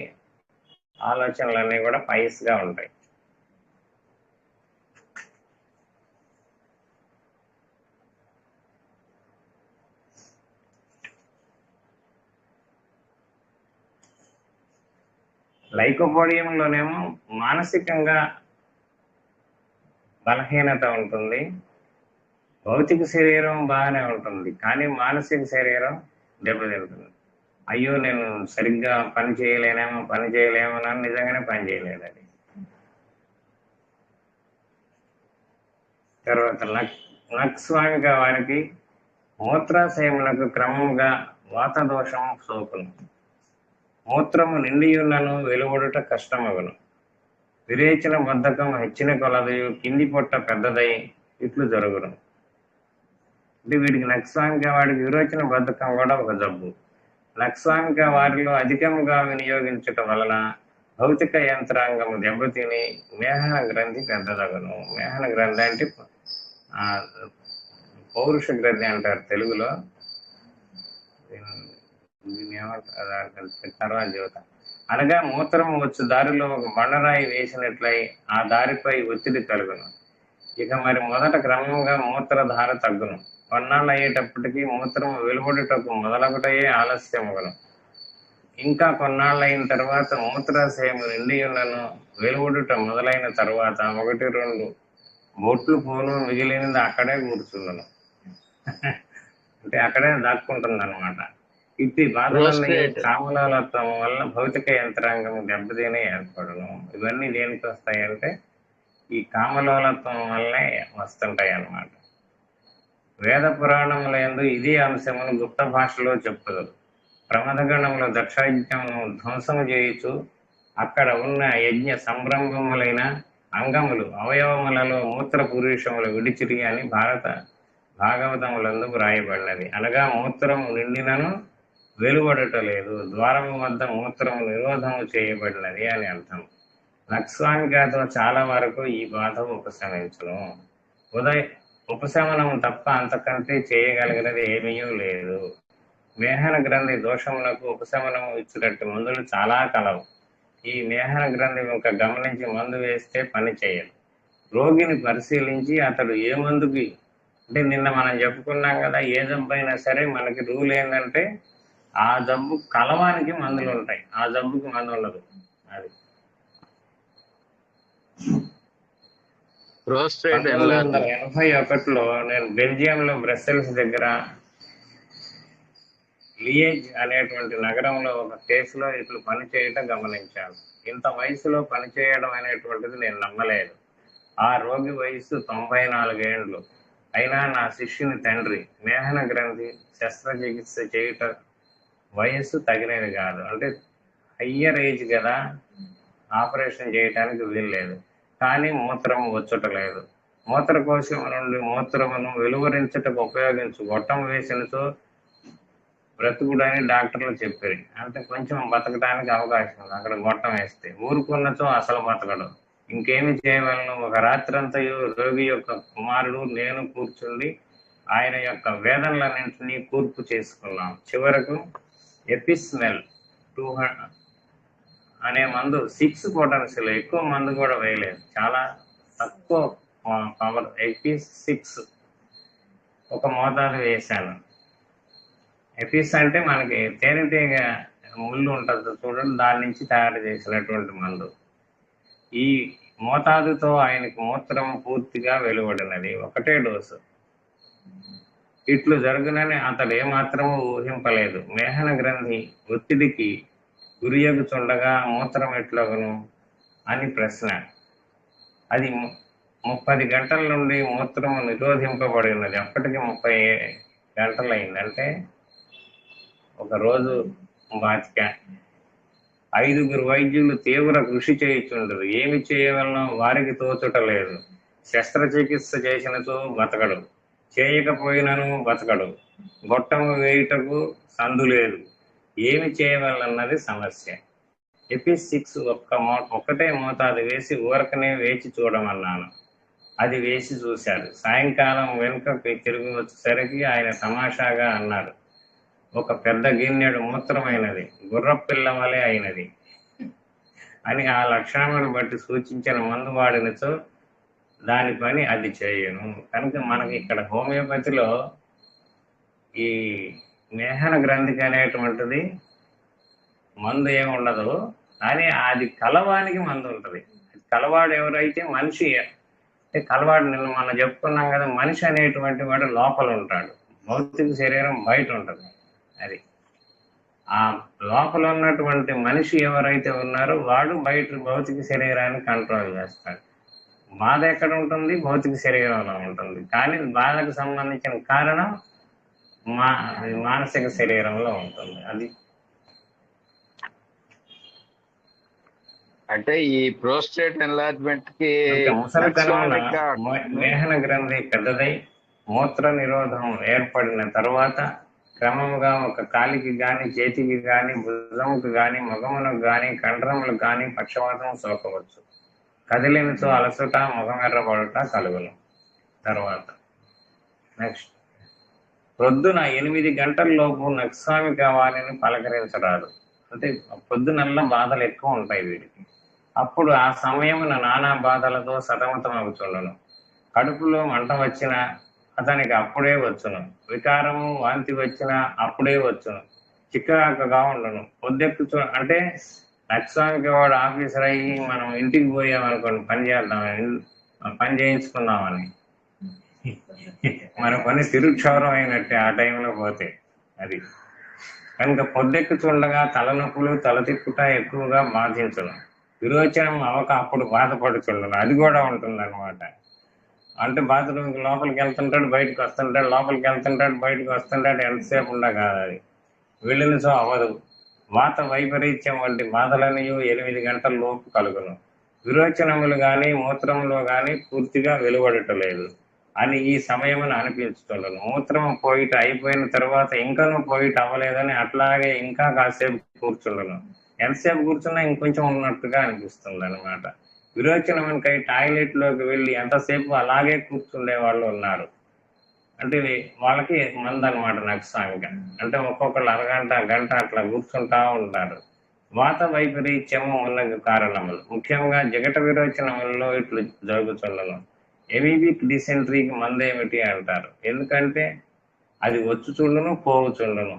ఆలోచనలన్నీ కూడా పైస్గా ఉంటాయి. లైకోపోడియంలోనేమో మానసికంగా బలహీనత ఉంటుంది. భౌతిక శరీరం బాగానే ఉంటుంది, కానీ మానసిక శరీరం దెబ్బతింటుంది. అయ్యో నేను సరిగ్గా పని చేయలేమో అని నిజంగానే పని చేయలేదు. అది తర్వాత నక్స్వామిక వారికి మూత్రాశయములకు క్రమంగా వాతదోషం సోకును. మూత్రము నిండియున్నను వెలువడుట కష్టమగును. విరేచన బద్ధకం హెచ్చిన కొలదయు కింది పొట్ట పెద్దదై ఇట్లు జరుగును. అంటే వీడికి నక్స్వామిక వాడికి విరోచన బద్ధకం కూడా ఒక జబ్బు. లక్ష్వాంక వారిలో అధికముగా వినియోగించటం వలన భౌతిక యంత్రాంగము దెబ్బతిని మేహన గ్రంథి పెద్దదగను. మేహన గ్రంథి అంటే ఆ, పౌరుష గ్రంథి అంటారు తెలుగులో. దీన్ని ఏమంటారు తర్వాత చెబుతా. అనగా మూత్రము వచ్చు దారిలో ఒక బండరాయి వేసినట్లయి ఆ దారిపై ఒత్తిడి కలుగును. ఇక మరి మొదట క్రమంగా మూత్రధార తగ్గును. కొన్నాళ్ళు అయ్యేటప్పటికీ మూత్రము వెలువడుటకు మొదలొకటయే ఆలస్యమగును. ఇంకా కొన్నాళ్ళు అయిన తర్వాత మూత్రాశయము నిండి ఉన్నను. వెలువడుట మొదలైన తర్వాత 1-2 బొట్లు పోను, మిగిలినది అక్కడే కూర్చుండును. అంటే అక్కడే దాక్కుంటుంది అనమాట. ఇట్టి బాధలన్నీ కామలాలత్వం వల్ల భౌతిక యంత్రాంగం దెబ్బతినే ఏర్పడును. ఇవన్నీ దేనికి వస్తాయంటే ఈ కామలోలత్వం వల్లే వస్తుంటాయి అన్నమాట. వేద పురాణములందు ఇదే అంశమును గుప్త భాషలో చెప్పుదు. ప్రమథగణముల దక్షయజ్ఞమును ధ్వంసము చేయుచు అక్కడ ఉన్న యజ్ఞ సంరంభములైన అంగములు అవయవములలో మూత్ర పురుషములు విడిచిరి అని భాగవతములందు వ్రాయబడినది. అనగా మూత్రము నిండినను వెలువడటలేదు, ద్వారము వద్ద మూత్రము నిరోధము చేయబడినది అని అర్థం. లక్ష్వాంకతో చాలా వరకు ఈ బాధ ఉపశమించును. ఉపశమనం తప్ప అంతకంటే చేయగలిగినది ఏమీ లేదు. మేహన గ్రంథి దోషములకు ఉపశమనం ఇచ్చినట్టు మందులు చాలా కలవు. ఈ మేహన గ్రంథి ఒక గమనించి మందు వేస్తే పని చేయదు. రోగిని పరిశీలించి అతడు ఏ మందుకి, అంటే నిన్న మనం చెప్పుకున్నాం కదా, ఏ జబ్బు అయినా సరే మనకి రూల్ ఏంటంటే ఆ జబ్బు కలవానికి మందులు ఉంటాయి, ఆ జబ్బుకి మందు ఉండదు. అది 1981లో నేను బెల్జియంలో బ్రస్సెల్స్ దగ్గర లియేజ్ అనేటువంటి నగరంలో ఒక కేసులో ఇట్లు పనిచేయటం గమనించాను. ఇంత వయసులో పనిచేయడం అనేటువంటిది నేను నమ్మలేదు. ఆ రోగి వయసు 94 ఏండ్లు. అయినా నా శిష్యుని తండ్రి మేహన గ్రంథి శస్త్రచికిత్స చేయుట వయస్సు తగినది కాదు, అంటే హయ్యర్ ఏజ్ కదా, ఆపరేషన్ చేయటానికి వీల్లేదు. కానీ మూత్రము వచ్చుటలేదు. మూత్రకోశం నుండి మూత్రమును వెలువరించటకు ఉపయోగించు గొట్టం వేసినతో బ్రతుకుడని డాక్టర్లు చెప్పారు. అంటే కొంచెం బతకడానికి అవకాశం ఉంది అక్కడ గొట్టం వేస్తే. ఊరుకున్నచో అసలు బతకడు. ఇంకేమి చేయవలను? ఒక రాత్రంతయు రోగి యొక్క కుమారుడు నేను కూర్చుండి ఆయన యొక్క వేదనలన్నింటినీ కూర్పు చేసుకున్నాం. చివరకు ఎపిస్మెల్ 200 అనే మందు 6 పొటెన్షియల్, ఎక్కువ మందు కూడా వేయలేదు, చాలా తక్కువ పవర్ ఎపిస్6 ఒక మోతాదు వేశాను. ఎపిస్ అంటే మనకి తేనెటీగ ముళ్ళు ఉంటుంది చూడండి, దాని నుంచి తయారు చేసినటువంటి మందు. ఈ మోతాదుతో ఆయనకు మూత్రం పూర్తిగా వెలువడినది. ఒకటే డోసు. ఇట్లు జరుగునని అతడు ఏమాత్రము ఊహింపలేదు. మేహన గ్రంథి ఒత్తిడికి గురియగుచుండగా మూత్రం ఎట్లగును అని ప్రశ్న. అది 30 గంటల నుండి మూత్రము నిరోధింపబడినది. అప్పటికి 30 గంటలు అయిందంటే ఒక రోజు బాతిక. 5గురు వైద్యులు తీవ్ర కృషి చేయుచుండరు. ఏమి చేయవలనో వారికి తోచుటలేదు. శస్త్రచికిత్స చేసినచో బతకడు, చేయకపోయినను బతకడు. గొట్టము వేయుటకు సందు లేదు. ఏమి చేయవలన్నది సమస్య. ఎపిస్6 ఒక్కటే మోతాదు వేసి ఊరకనే వేచి చూడమన్నాను. అది వేసి చూశాడు. సాయంకాలం వెనుకకి తిరిగి వచ్చేసరికి ఆయన తమాషాగా అన్నాడు, ఒక పెద్ద గిన్నెడు మూత్రమైనది, గుర్రపిల్ల వలె అయినది అని. ఆ లక్షణమును బట్టి సూచించిన మందు వాడినచో దాని పని అది చేయను. కనుక మనకి ఇక్కడ హోమియోపతిలో ఈ మేహన గ్రంథికి అనేటువంటిది మందు ఏమి ఉండదు, కానీ అది కలవానికి మందు ఉంటుంది. కలవాడు ఎవరైతే మనిషి, కలవాడు నిన్న మనం చెప్పుకున్నాం కదా, మనిషి అనేటువంటి వాడు లోపల ఉంటాడు, భౌతిక శరీరం బయట ఉంటుంది. అది ఆ లోపల ఉన్నటువంటి మనిషి ఎవరైతే ఉన్నారో వాడు బయట భౌతిక శరీరాన్ని కంట్రోల్ చేస్తాడు. బాధ ఎక్కడ ఉంటుంది? భౌతిక శరీరంలో ఉంటుంది. కానీ బాధకు సంబంధించిన కారణం మానసిక శరీరంలో ఉంటుంది. అది అంటే ఈ ప్రోస్టేట్ ఎన్లార్జ్మెంట్ కి మేహన గ్రంథి పెద్దదై మూత్ర నిరోధం ఏర్పడిన తర్వాత క్రమముగా ఒక కాలికి గాని, చేతికి గాని, భుజముకు గాని, ముఖమునకు గాని, కండరములకు గాని పక్షవాతం సోకవచ్చు. కదిలినచో అలసట, ముఖమెర్రబడుట కలుగును. తర్వాత నెక్స్ట్, ప్రొద్దున 8 గంటల లోపు నక్స్వామి కావాలని పలకరించరాదు. అంటే పొద్దునల్లా బాధలు ఎక్కువ ఉంటాయి వీరికి. అప్పుడు ఆ సమయమున నానా బాధలతో సతమతమవుతుండను. కడుపులో మంట వచ్చినా అతనికి అప్పుడే వచ్చును. వికారము, వాంతి వచ్చినా అప్పుడే వచ్చును. చిక్కగా ఉండను. అంటే నక్స్వామికి వాడు ఆఫీసర్ అయ్యి మనం ఇంటికి పోయామనుకోండి, పని చేయించుకుందామని, మన పని తిరుక్షౌరం అయినట్టే ఆ టైంలో పోతే. అది కనుక పొద్దెక్కుచుండగా తలనొప్పులు, తలతిప్పుట ఎక్కువగా బాధించును. విరోచనం అవక అప్పుడు బాధపడుచుండను. అది కూడా ఉంటుందన్నమాట. అంటే బాత్రూమ్కి లోపలికి వెళ్తుంటాడు, బయటకు వస్తుంటాడు, లోపలికి వెళ్తుంటాడు, బయటకు వస్తుంటాడు. ఎంతసేపు ఉండ కాదు అది. వెళ్ళినచో అవ్వదు. వాత వైపరీత్యం వంటి బాధలని 8 గంటల లోపు కలుగును. విరోచనములు గాని, మూత్రములో గాని పూర్తిగా వెలువడటలేదు అని ఈ సమయమును అనిపించుతుండను. మూత్రము పోయిట అయిపోయిన తర్వాత ఇంకనూ పోయిట అవ్వలేదని అట్లాగే ఇంకా కాసేపు కూర్చుండను. ఎంతసేపు కూర్చున్నా ఇంకొంచెం ఉన్నట్టుగా అనిపిస్తుంది అనమాట. విరోచనమునికై టాయిలెట్ లోకి వెళ్ళి ఎంతసేపు అలాగే కూర్చుండే వాళ్ళు ఉన్నారు. అంటే వాళ్ళకి మంది అనమాట నక్స్వామిక. అంటే ఒక్కొక్కళ్ళు అరగంట, గంట అట్లా కూర్చుంటా ఉంటారు. వాత వైపరీత్యము ఉన్న కారణములు ముఖ్యంగా జగట విరోచనములలో ఇట్లు జరుగుతుండను. ఎమీబిక్ డిసెంట్రీకి మందేమిటి అంటారు. ఎందుకంటే అది వచ్చుచుండును, పోవుచుండును.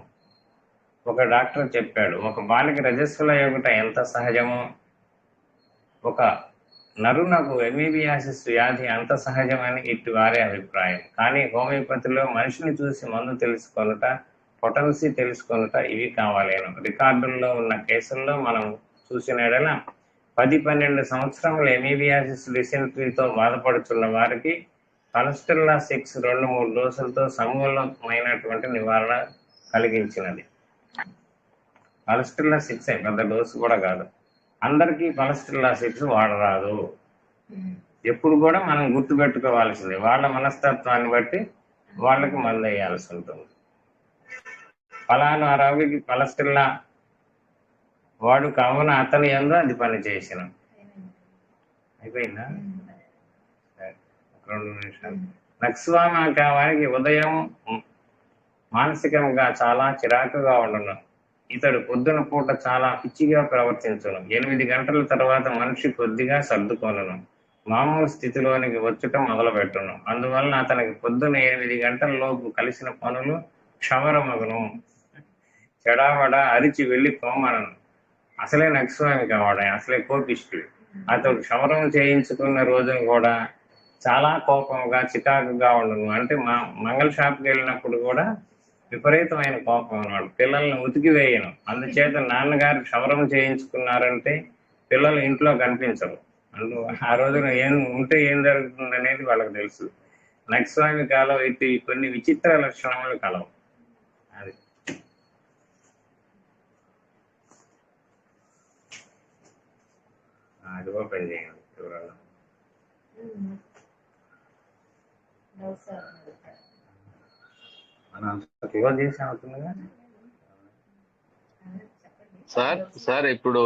ఒక డాక్టర్ చెప్పాడు, ఒక బాలిక రజస్సుల యొకట ఎంత సహజమో ఒక నరునకు ఎమీబియాసిస్ వ్యాధి అంత సహజమని ఇటు వారి అభిప్రాయం. కానీ హోమియోపతిలో మనిషిని చూసి మందు తెలుసుకొనుట, పొటెన్సీ తెలుసుకొనుట ఇవి కావాలేను. రికార్డుల్లో ఉన్న కేసుల్లో మనం చూసిన 10-12 సంవత్సరముల ఎమీబియాసిస్ డిసెంట్రీతో బాధపడుతున్న వారికి కలస్టెల్లా 6 2-3 డోసులతో సమూలమైనటువంటి నివారణ కలిగించినది. కలస్టెల్లా 6 పెద్ద డోసు కూడా కాదు. అందరికీ కొలెస్ట్రాల్ 6 వాడరాదు. ఎప్పుడు కూడా మనం గుర్తుపెట్టుకోవాల్సింది, వాళ్ళ మనస్తత్వాన్ని బట్టి వాళ్ళకి మందు వేయాల్సి ఉంటుంది. ఫలానా రోగికి కొలెస్ట్రాల్ వాడు కావున అతని యందు అది పని చేసిన. అయిపోయిందా? 2 నిమిషాలు. నక్స్వామిక వారికి ఉదయం మానసికంగా చాలా చిరాకుగా ఉండను. ఇతడు పొద్దున పూట చాలా పిచ్చిగా ప్రవర్తించును. 8 గంటల తర్వాత మనిషి కొద్దిగా సర్దుకొనును, మామూలు స్థితిలోనికి వచ్చటం మొదలుపెట్టును. అందువలన అతనికి పొద్దున 8 గంటల లోపు కలిసిన పనులు క్షవరమగును. చెడావడ అరిచి వెళ్ళి పోమనను. అసలే నక్స్వామిక వాడే, అసలే కోపిష్టి. అతడు క్షవరం చేయించుకున్న రోజును కూడా చాలా కోపంగా, చికాకుగా ఉండను. అంటే మంగళ షాప్కి వెళ్ళినప్పుడు కూడా విపరీతమైన కోపం అన్నాడు. పిల్లల్ని ఉతికివేయను. అందుచేత నాన్నగారు క్షవరం చేయించుకున్నారంటే పిల్లలు ఇంట్లో కనిపించరు. ఆ రోజున ఏం జరుగుతుంది అనేది వాళ్ళకి తెలుసు. నక్స్వామికలో ఇటు కొన్ని విచిత్ర లక్షణములు కలవు. అది అది ఓపెన్ చేయండి వివరాలు. మనం క్లోజ్ చేసి అవుతుందిగా సార్ ఇప్పుడు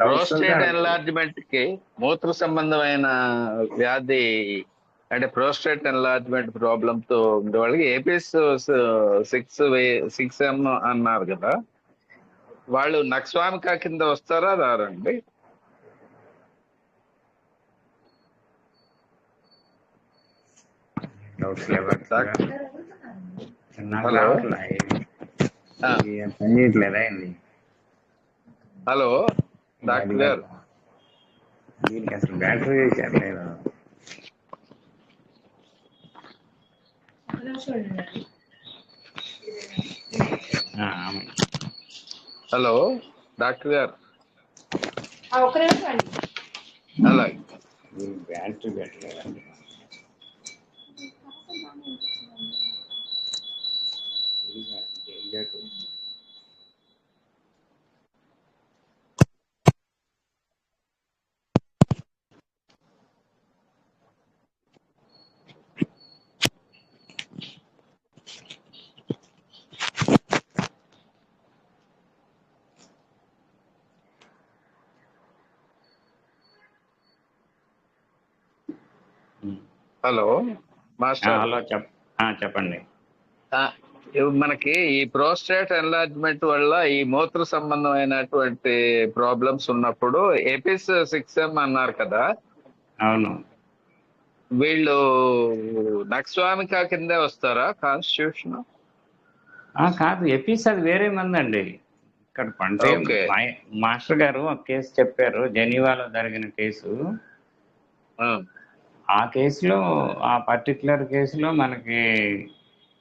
ప్రోస్టేట్ ఎన్లార్జ్మెంట్ కి మూత్ర సంబంధమైన వ్యాధి అంటే ప్రోస్టేట్ ఎన్లార్జ్మెంట్ ప్రాబ్లమ్ తో ఉండే వాళ్ళకి ఏపీఎస్ 6M అన్నారు కదా, వాళ్ళు నక్స్వామిక కింద వస్తారా రారండి? హలో డాక్టర్ గారు, దీనికి అసలు బ్యాటరీ వేసారు నేను. హలో డాక్టర్ గారు, అలాగే బ్యాటరీ పెట్టలేదండి. Hello master. హలో చెప్పండి. ఆ, మనకి ఈ ప్రోస్టేట్ ఎన్లార్జ్మెంట్ వల్ల ఈ మూత్ర సంబంధమైనటువంటి ప్రాబ్లమ్స్ ఉన్నప్పుడు ఎపిస్ 6M అన్నారు కదా, అవును. వీళ్ళు నక్స్వామిక కిందే వస్తారా కాన్స్టిట్యూషన్? కాదు, ఎపీస్ అది వేరే మంది అండి. ఇక్కడ అంటే ఓకే. మాస్టర్ గారు ఒక కేసు చెప్పారు, జెనీవాలో జరిగిన కేసు. ఆ కేసులో, ఆ పర్టికులర్ కేసులో మనకి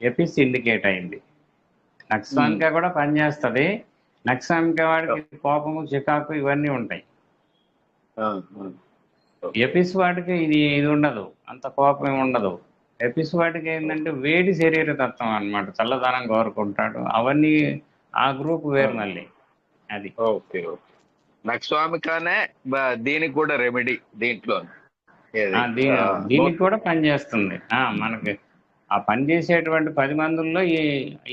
ఎపిస్ ఇండికేట్ అయింది. నక్స్వామిక కూడా పనిచేస్తుంది. నక్స్వామిక వాడికి కోపము, చికాకు ఇవన్నీ ఉంటాయి. ఎపిస్ వాటికి ఇది ఉండదు, అంత కోపం ఏమి ఉండదు. ఎపిస్ వాటికి ఏంటంటే వేడి శరీర తత్వం అన్నమాట, చల్లదనం కోరుకుంటాడు, అవన్నీ ఆ గ్రూప్ వేరు మళ్ళీ. అది ఓకే ఓకే. నక్స్వామికనే దీనికి కూడా రెమెడీ దీంట్లో. దీనికి కూడా పనిచేస్తుంది. మనకి ఆ పని చేసేటువంటి 10 మందుల్లో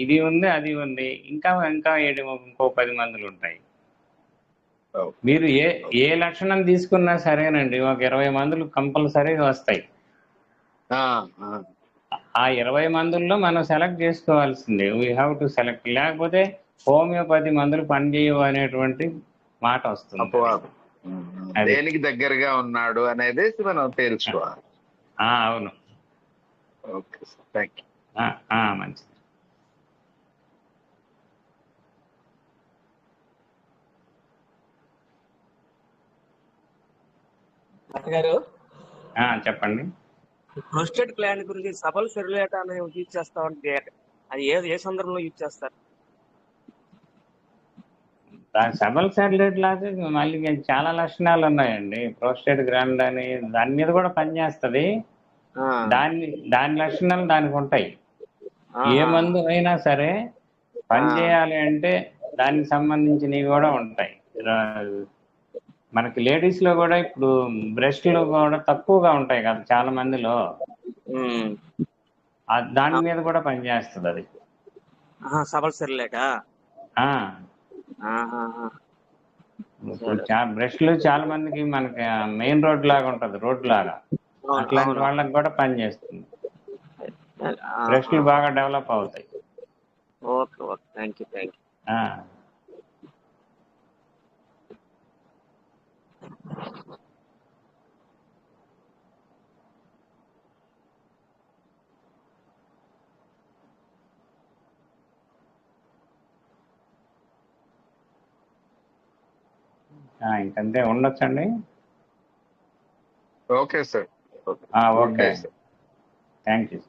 ఇది ఉంది, అది ఉంది, ఇంకా ఇంకా ఇంకో 10 మందులు ఉంటాయి. మీరు ఏ లక్షణం తీసుకున్నా సరేనండి, ఒక 20 మందులు కంపల్సరీగా వస్తాయి. ఆ 20 మందుల్లో మనం సెలెక్ట్ చేసుకోవాల్సిందే. We have to select. లేకపోతే హోమియోపతి మందులు పనిచేయవు అనేటువంటి మాట వస్తుంది. దేనికి దగ్గరగా ఉన్నాడు అనేది మనం తెలుసుకోవాలి. అవును. Okay sir, thank you. మంచిది. గారు చెప్పండి. ప్రోస్టేట్ గ్లాండ్ గురించి సబల్ సెరులేట అనే యూజ్ చేస్తామంటే అది ఏ సందర్భంలో యూజ్ చేస్తారు? సబల్ సెరులేట్ లాగా మళ్ళీ చాలా లక్షణాలు ఉన్నాయండి. ప్రోస్టేట్ గ్లాండ్ అని దాని మీద కూడా పనిచేస్తుంది. దాని లక్షణాలు దానికి ఉంటాయి. ఏ మందు అయినా సరే పనిచేయాలి అంటే దానికి సంబంధించినవి కూడా ఉంటాయి. మనకి లేడీస్ లో కూడా ఇప్పుడు బ్రెస్ట్లు కూడా తక్కువగా ఉంటాయి కదా చాలా మందిలో, దాని మీద కూడా పనిచేస్తుంది అది. సబల్ సెరులేట బ్రెస్ట్లు చాలా మందికి మనకి మెయిన్ రోడ్ లాగా ఉంటది, రోడ్ లాగా, అట్లాంటి వాళ్ళకి కూడా పనిచేస్తుంది. బ్రెస్ట్లు బాగా డెవలప్ అవుతాయి. Okay okay, thank you. ఇంకంతే ఉండొచ్చండి. Okay sir. Okay, thank you.